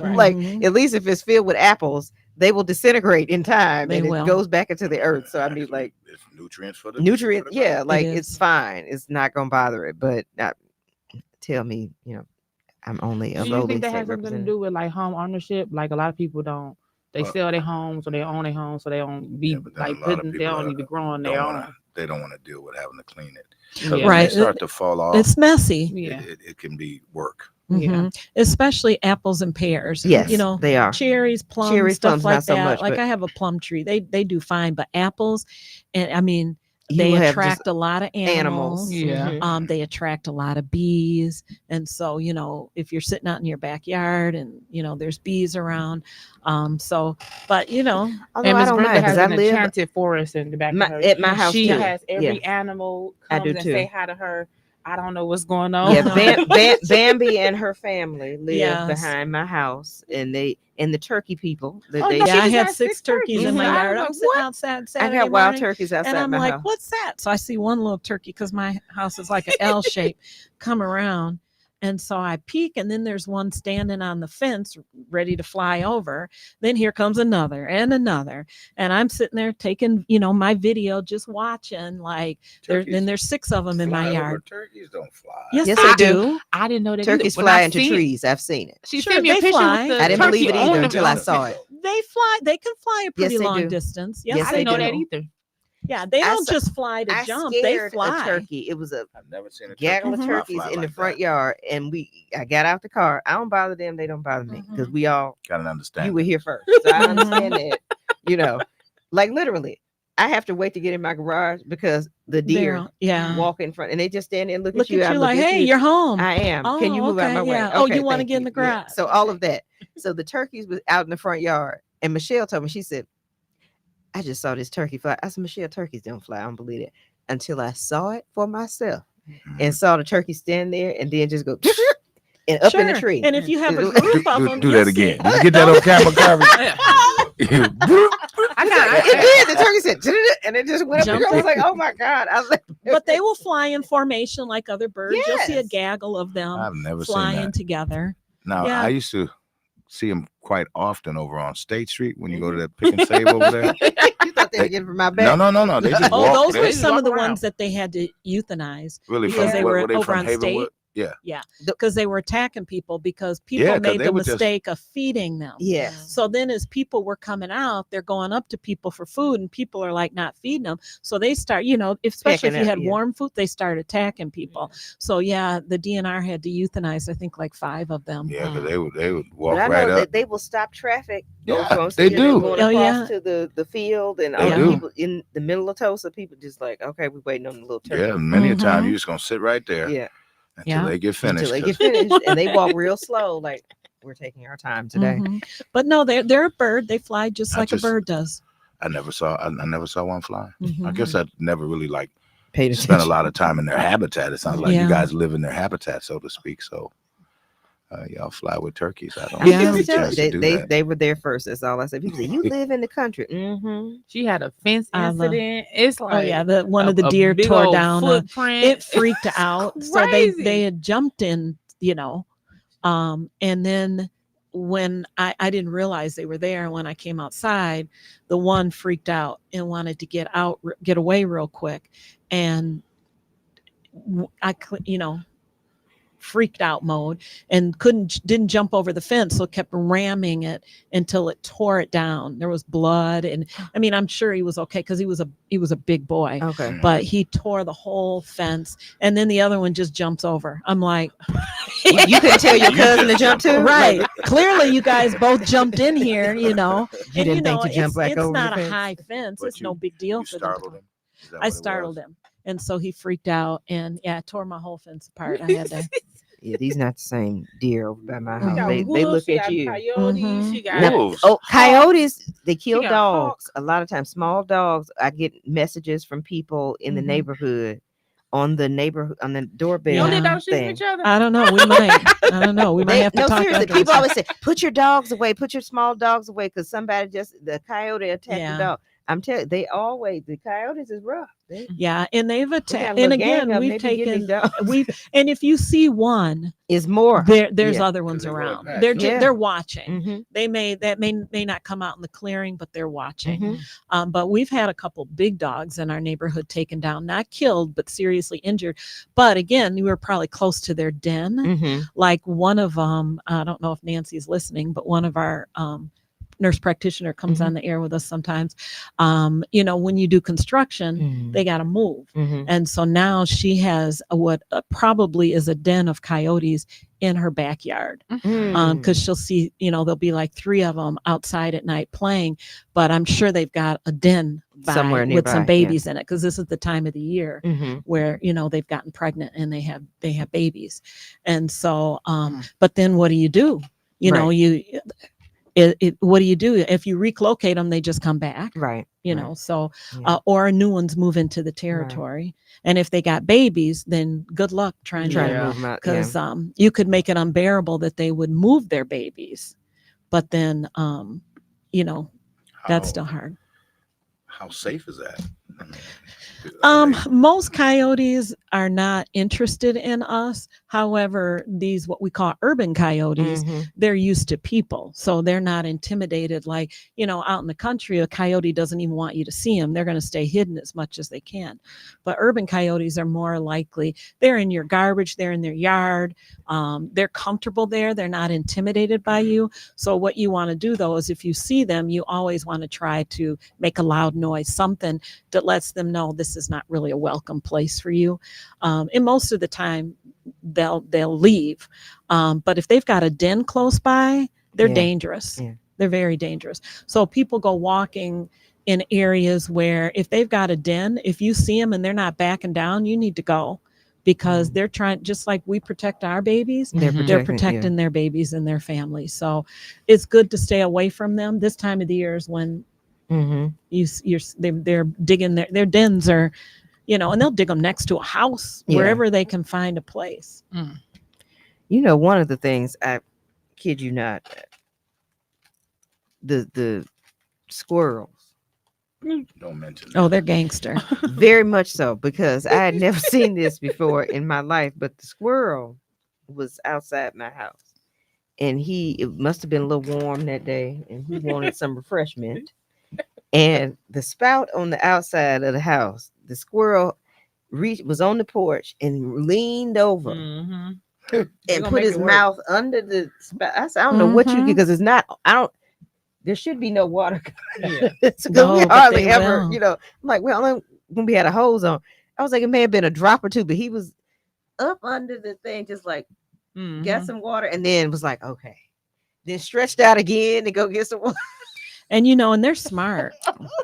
Right. like, Mhm. at least if it's filled with apples, they will disintegrate in time They and will. it goes back into the earth. So I mean, Actually, like, it's nutrients for the nutrient, for the yeah, ground. like It it's is. fine. It's not gonna bother it, but not tell me, I'm only a Do you lowly think that state has something to representative. do with like home ownership? Like a lot of people don't. They Well, sell their homes or they own their homes, so they don't be Yeah, but then like a lot of putting. They people don't need to grow on don't their wanna- own. They don't want to deal with having to clean it. 'Cause Yeah. when Right. they start to fall off, It's messy. Yeah. it can be work. Yeah. Mhm. Especially apples and pears. Yes, Cherries, they are. plums, Cherries, stuff plums, like not so that. much, Like but- I have a plum tree. They do fine, but apples, and I mean, You they will have just attract a lot of animals. Yeah. Mhm. They attract a lot of bees, and so if you're sitting out in your backyard and there's bees around, but Although And I Miss don't Brenda mind has because I an live enchanted forest in the back my, of her. at my house She too. has every Yeah. animal I comes do and too. say hi to her. I don't know what's going on. Yeah, Bambi and her family live Yes. behind my house, and the turkey people. Oh, They no, yeah, she I just had has 6 turkeys in my Mhm. yard. I I'm was sitting like, outside I Saturday got wild morning, turkeys outside and I'm my like, house. what's that? So I see one little turkey because my house is like an L shape come around. And so I peek, and then there's one standing on the fence ready to fly over. Then here comes another and another. And I'm sitting there taking, my video, just watching. Like, then there's 6 of them in my Fly over. yard. Turkeys don't fly. Yes, Yes, they they do. do. I didn't know that. Turkeys either. When I fly into seen it, trees. I've seen it. She Sure, sent me a they picture fly. with the I didn't believe it turkey either on until I saw it. They can fly a pretty they long do. distance. Yes, Yes, I they didn't know do. that either. Yeah, they I don't saw- just fly to I jump. They scared fly. a turkey. It was a I've never seen a gaggle of turkey turkeys fly in the like front that. yard, and I got out the car. I don't bother them; they don't bother me because we all Gotta understand. you were here first, so I understand that. Like literally, I have to wait to get in my garage because the deer walk in front and they just stand there and look at you. At you I like, look at hey, you. you're home. I am. Oh, Can you move out my way? Yeah. Okay, You want to thank get in the garage? Yeah. So all of that. So the turkeys was out in the front yard, and Michelle told me, she said, I just saw this turkey fly. I said, Michelle, turkeys don't fly. I don't believe it until I saw it for myself and saw the turkey stand there and then just go and up in the tree. And if you have a group of them, do that again. Did you get that on camera, Carver? It did. The turkey said, and it just went up. I was like, oh my God. I was like, but they will fly in formation like other birds. Yes. You'll see a gaggle of them I've never flying seen that together. Now, Yeah. I used to see them quite often over on State Street when you go to that Pick and Save over there. You thought they were getting from my back? No. They just walk. Those They were just some of walk the around. ones that they had to euthanize Really, because from, they were they over from on Havenwood? State. Yeah. Yeah, because they were attacking people because people Yeah, 'cause made they the would just- mistake of feeding them. Yes. So then as people were coming out, they're going up to people for food and people are like not feeding them. So they start, especially if you had warm food, they start attacking people. So yeah, the DNR had to euthanize, I think, like 5 of them. Yeah, because they would walk But I right know up. that they will stop traffic. Yeah, they do. Going across to the field and all the do. people in the middle of Tulsa, people just like, okay, we're waiting on the little turkey. Yeah, many a time you're just gonna sit right there. Yeah. Until they get finished. Until they get finished, and they walk real slow, like we're taking our time today. But no, they're a bird. They fly just like a bird does. I never saw one fly. I guess I never really paid spent a lot of time in their habitat. It sounds like Yeah. you guys live in their habitat, so to speak. So y'all fly with turkeys. I don't Yeah. get a chance to do that. They were there first. That's all I said. People say, you live in the country. Mm-hmm. She had a fence incident. It's like one of the deer big tore old down. footprint. It freaked out. So they had jumped in, and then when I didn't realize they were there, when I came outside, the one freaked out and wanted to get away real quick, and I freaked out mode and didn't jump over the fence, so kept ramming it until it tore it down. There was blood, and I mean, I'm sure he was okay because he was a big boy. Okay. But he tore the whole fence, and then the other one just jumps over. I'm like, you couldn't tell your cousin to jump too, right? Clearly, you guys both jumped in here, You didn't think to jump back it's over not the a fence? high fence. But It's no big deal You for them. startled him. Is that I what it startled was? him, and so he freaked out, and it tore my whole fence apart. I had to. Yeah, these not the same deer over by my She house. got They look at you. Coyotes, she got Wolves. Oh, coyotes, they kill got dogs. A lot of times, small dogs. I get messages from people in the neighborhood on the doorbell. Yeah. Don't they don't shoot thing. each other? I don't know. We might. I don't know. We might have to No, talk seriously, after people this. always say, put your dogs away, put your small dogs away, because somebody the coyote attacked Yeah. the dog. I'm telling you, the coyotes is rough. Yeah, and they've got attacked. a And little gang again, of we've maybe give me taken. dogs. And if you see one, Is more. there's Yeah. other ones they run around. past They're you. they're watching. Mhm. They may not come out in the clearing, but they're watching. Mhm. But we've had a couple big dogs in our neighborhood taken down, not killed, but seriously injured. But again, we were probably close to their den. Mhm. Like one of them, I don't know if Nancy's listening, but one of our nurse practitioner comes on the air with us sometimes. When you do construction, Mhm. they got to move. Mhm. And so now she has what probably is a den of coyotes in her backyard. Mm. Because she'll see, there'll be like 3 of them outside at night playing, but I'm sure they've got a den Somewhere with some nearby, yeah. babies in it, because this is the time of the year Mhm. where they've gotten pregnant and they have babies. And so but then what do you do? Right. What do you do if you relocate them? They just come back, Right. right. So Yeah. or new ones move into the territory. And if they got babies, then good luck trying Trying to to move them out. because you could make it unbearable that they would move their babies, but then that's still hard. How safe is that? I mean, Most coyotes are not interested in us. However, these what we call urban coyotes, Mhm. they're used to people, so they're not intimidated. Like out in the country, a coyote doesn't even want you to see them. They're going to stay hidden as much as they can. But urban coyotes are more likely. They're in your garbage. They're in their yard. They're comfortable there. They're not intimidated by you. So what you want to do though is if you see them, you always want to try to make a loud noise, something that lets them know this is not really a welcome place for you. And most of the time they'll leave. But if they've got a den close by, they're Yeah. dangerous. Yeah. They're very dangerous. So people go walking in areas where if they've got a den, if you see them and they're not backing down, you need to go, because they're trying, just like we protect our babies, They're they're protecting, protecting their babies and their families. So it's good to stay away from them. This time of the year is when they're digging their dens are, and they'll dig them next to a house, wherever they can find a place. One of the things, I kid you not, the squirrels. Don't mention Oh, they're gangster. Very much so, because I had never seen this before in my life. But the squirrel was outside my house, and it must have been a little warm that day, and he wanted some refreshment. And the spout on the outside of the house, the squirrel was on the porch and leaned over and put his mouth under the spout. I said, I don't know what you, because it's not. There should be no water. So No, we but hardly they ever, will. I'm like, well, only when we had a hose on. I was like, it may have been a drop or two, but he was up under the thing, just like got some water, and then was like, okay. Then stretched out again to go get some water. And and they're smart.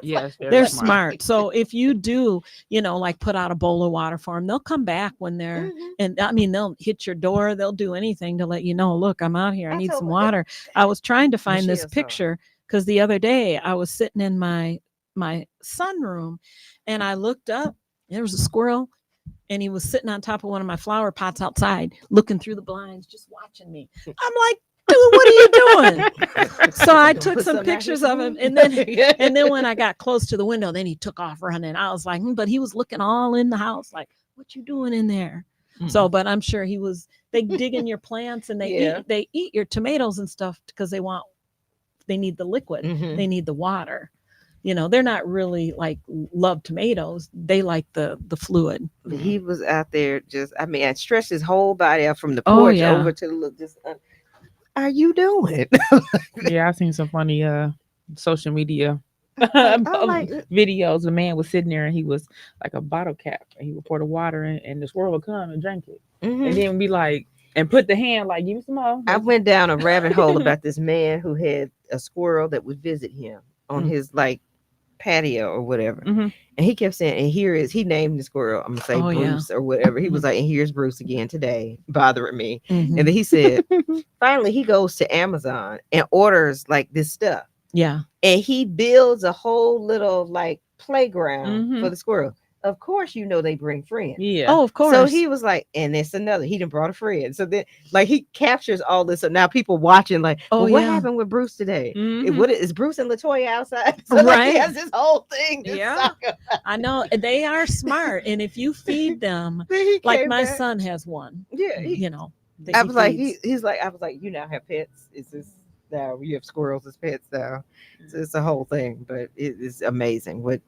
Yes, They're smart. So if you do, like put out a bowl of water for them, they'll come back when they're, and I mean, they'll hit your door. They'll do anything to let you know, look, I'm out here. I need some water. I was trying to find this picture because the other day I was sitting in my sunroom and I looked up. There was a squirrel and he was sitting on top of one of my flower pots outside, looking through the blinds, just watching me. I'm like, dude, what are you doing? So I took some pictures of him, and then when I got close to the window, then he took off running. I was like, but he was looking all in the house, like, what you doing in there? So, but I'm sure they dig in your plants and they eat your tomatoes and stuff because they need the liquid, they need the water. They're not really like love tomatoes. They like the fluid. He was out there I stretched his whole body out from the porch over to the look. Are you doing? Yeah, I seen some funny social media videos. The man was sitting there and he was like a bottle cap, and he would pour the water in, and the squirrel would come and drink it, and then be like, and put the hand like, give me some more. I went down a rabbit hole about this man who had a squirrel that would visit him on his like patio or whatever, and he kept saying, and he named the squirrel, I'm gonna say Bruce or whatever. He was like, and here's Bruce again today bothering me. And then he said finally he goes to Amazon and orders like this stuff, and he builds a whole little like playground for the squirrel. Of course, they bring friends. Yeah. Oh, of course. So he was like, and it's another. He done brought a friend. So then, like, he captures all this. So now people watching, like, what happened with Bruce today? What is Bruce and Latoya outside? So, like, he has this whole thing. I know they are smart, and if you feed them, like my son has one. Yeah, I was like, he's like, I was like, you now have pets. Is this now you have squirrels as pets now? So it's a whole thing, but it is amazing what.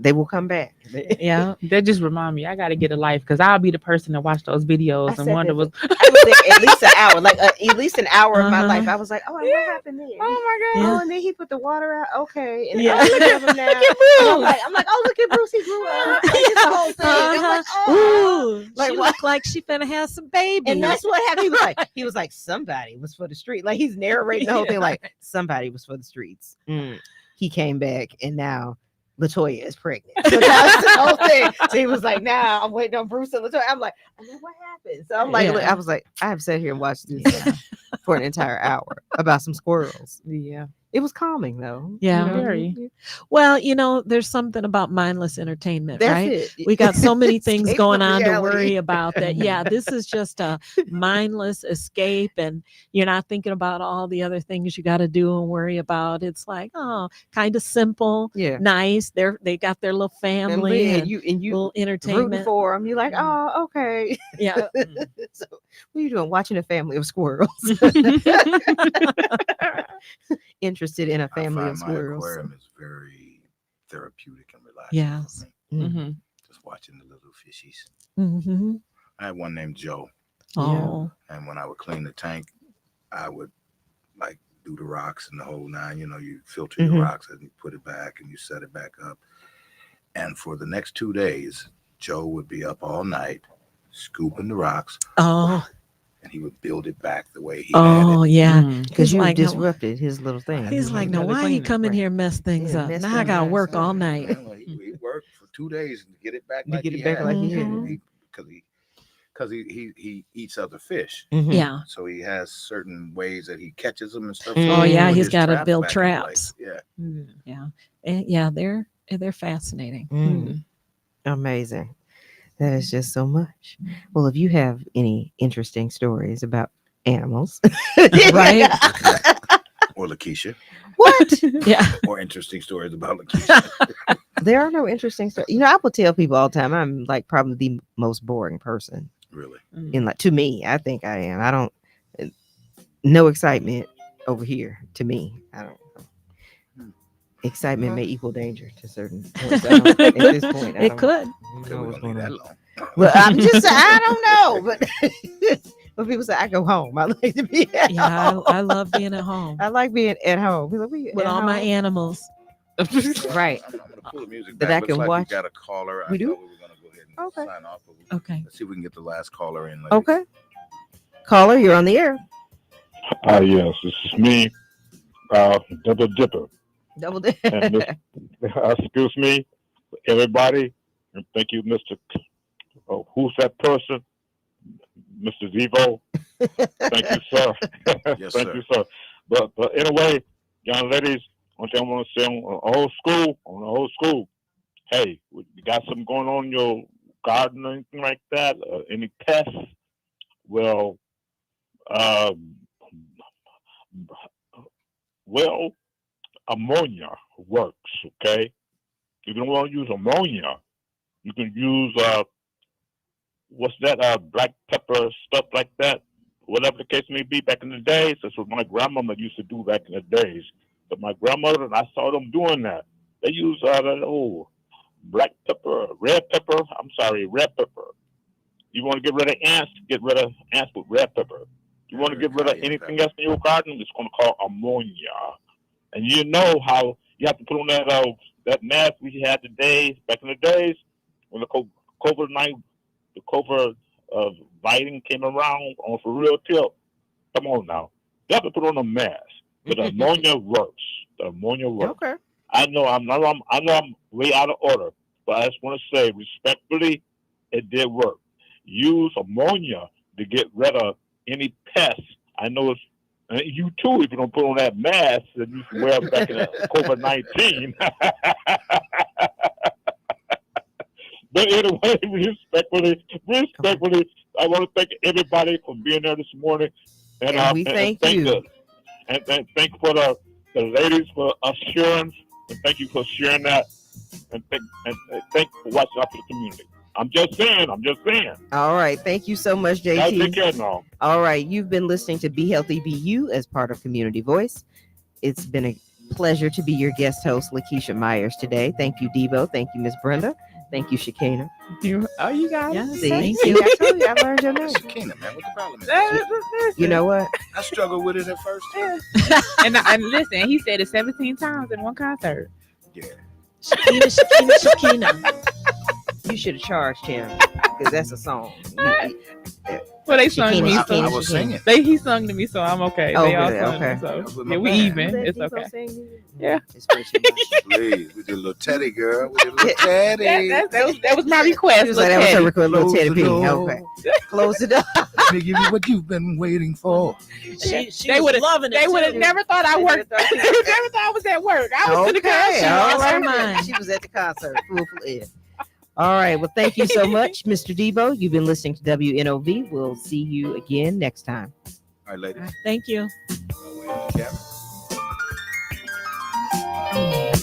They will come back. Yeah, that just remind me. I got to get a life, because I'll be the person to watch those videos and wonder what. I was there at least an hour, like at least an hour of my life. I was like, what happened there? Oh my god! Oh, and then he put the water out. Okay, and look at him now. Look at Bruce. I'm like, oh, look at Bruce. He grew up. Like, it's the whole thing. I'm like, oh, she looked like she finna have some babies. And that's what happened. He was like, somebody was for the street. Like, he's narrating the whole thing. Like, somebody was for the streets. He came back, and now Latoya is pregnant. So that's the whole thing. So he was like, now I'm waiting on Bruce and Latoya. I'm like, what happened? So I'm like, I was like, I have sat here and watched this for an entire hour about some squirrels. Yeah. It was calming though. Yeah. Very. Well, there's something about mindless entertainment, That's right? it. We got so many things Escape going from on to reality. worry about that. Yeah, this is just a mindless escape, and you're not thinking about all the other things you got to do and worry about. It's like, kind of simple, nice. They got their little family and you little entertainment rooting for them. You're like, oh, okay. Yeah. So what are you doing? Watching a family of squirrels. Interested in a family of squirrels. My aquarium is very therapeutic and relaxing. Yes. For me. Just watching the little fishies. I had one named Joe. Oh. And when I would clean the tank, I would like do the rocks and the whole nine. You filter your rocks and you put it back and you set it back up. And for the next 2 days, Joe would be up all night scooping the rocks. Oh. and he would build it back the way he Oh had yeah, Because He's you like, no- disrupted his little thing. he's like, no, gotta why clean he it, come in right. here and mess things Yeah, up? mess Now I things gotta up. work all it. night. Man, he worked for 2 days to get it back To like get he it back had like he it. had Mhm. it. Because he eats other fish. Mhm. Yeah. So he has certain ways that he catches them and stuff. Oh, So he yeah, put he's his gotta traps build back in traps. place. Yeah. Yeah. And yeah, they're fascinating. Mm. Amazing. That is just so much. Well, if you have any interesting stories about animals, Right? Or Lakeisha. What? Yeah. Or interesting stories about Lakeisha. There are no interesting stories. I will tell people all the time I'm like probably the most boring person. Really. In like to me, I think I am. I don't no excitement over here to me. I don't excitement may equal danger to certain points. At this point, I It don't could. know We what's don't going need that on. long. Well, I'm just I don't know, but when people say I go home, I like to be at Yeah, home. I love being at home I like being at home. People, "We with at all my home?" animals. Right. I'm gonna pull the music That back. I Looks can like watch. we got a caller. We I do? thought we were gonna go ahead and Okay. sign off. But Okay. let's see if we can get the last caller in. Ladies. Okay. Caller, you're on the air. Yes, this is me, Double Dipper. Double And this, excuse me, everybody, and thank you, Mr. Who's that person? Mr. Zivo. Thank you, sir. Yes, Thank sir. you, sir. But anyway, young ladies, one thing I want to say on the old school, hey, you got something going on in your garden or anything like that? Any pests? Well, well, ammonia works. Okay, you don't want to use ammonia. You can use what's that? Black pepper stuff like that. Whatever the case may be. Back in the days, that's what my grandmama used to do back in the days. But my grandmother and I saw them doing that. They use that black pepper, red pepper. I'm sorry, red pepper. You want to get rid of ants? Get rid of ants with red pepper. You want to get rid of anything else in your garden? It's going to call ammonia. And you know how you have to put on that mask we had back in the days when the COVID-19, the COVID biting came around on for real tip. Come on now, you have to put on a mask. But the ammonia works. The ammonia works. Okay. I know I'm way out of order, but I just want to say respectfully, it did work. Use ammonia to get rid of any pests. I know it's you too if you don't put on that mask that you used to wear back in COVID-19. But anyway, respectfully, I want to thank everybody for being there this morning, And we thank you. And thank for the ladies for assurance, and thank you for sharing that, and thank for watching out for the community. I'm just saying. All right. Thank you so much, Y'all take JT. care now. All right. You've been listening to Be Healthy, Be You as part of Community Voice. It's been a pleasure to be your guest host, Lakeisha Myers, today. Thank you, Debo. Thank you, Miss Brenda. Thank you, Shakina. You got Yes, it. See, thank see, you. I told you, I learned your name. Shakina, man, what the problem is? You know what? I struggled with it at first. Too. And listen, he said it 17 times in one concert. Yeah. Shakina. You should have charged him because that's a song. Well, they sung to me. Shakina, So I was singing. he sung to me, so I'm okay. Oh, they all really? sung Okay. to me, That was so my yeah, we band. even. It's okay. Yeah. Please, we did a little Teddy, girl. We did a little Teddy. That was my request. She was like, that was her request, little Close Teddy the P. door. Okay. Close the door. Let me give you what you've been waiting for. She They was would loving it. They would have too. never thought I worked. They never thought I was at work. I was to the concert. all Lost her right. mind. She was at the concert. Full-fledged. All right. Well, thank you so much, Mr. Debo. You've been listening to WNOV. We'll see you again next time. All right, ladies. Thank you. Wait on the camera.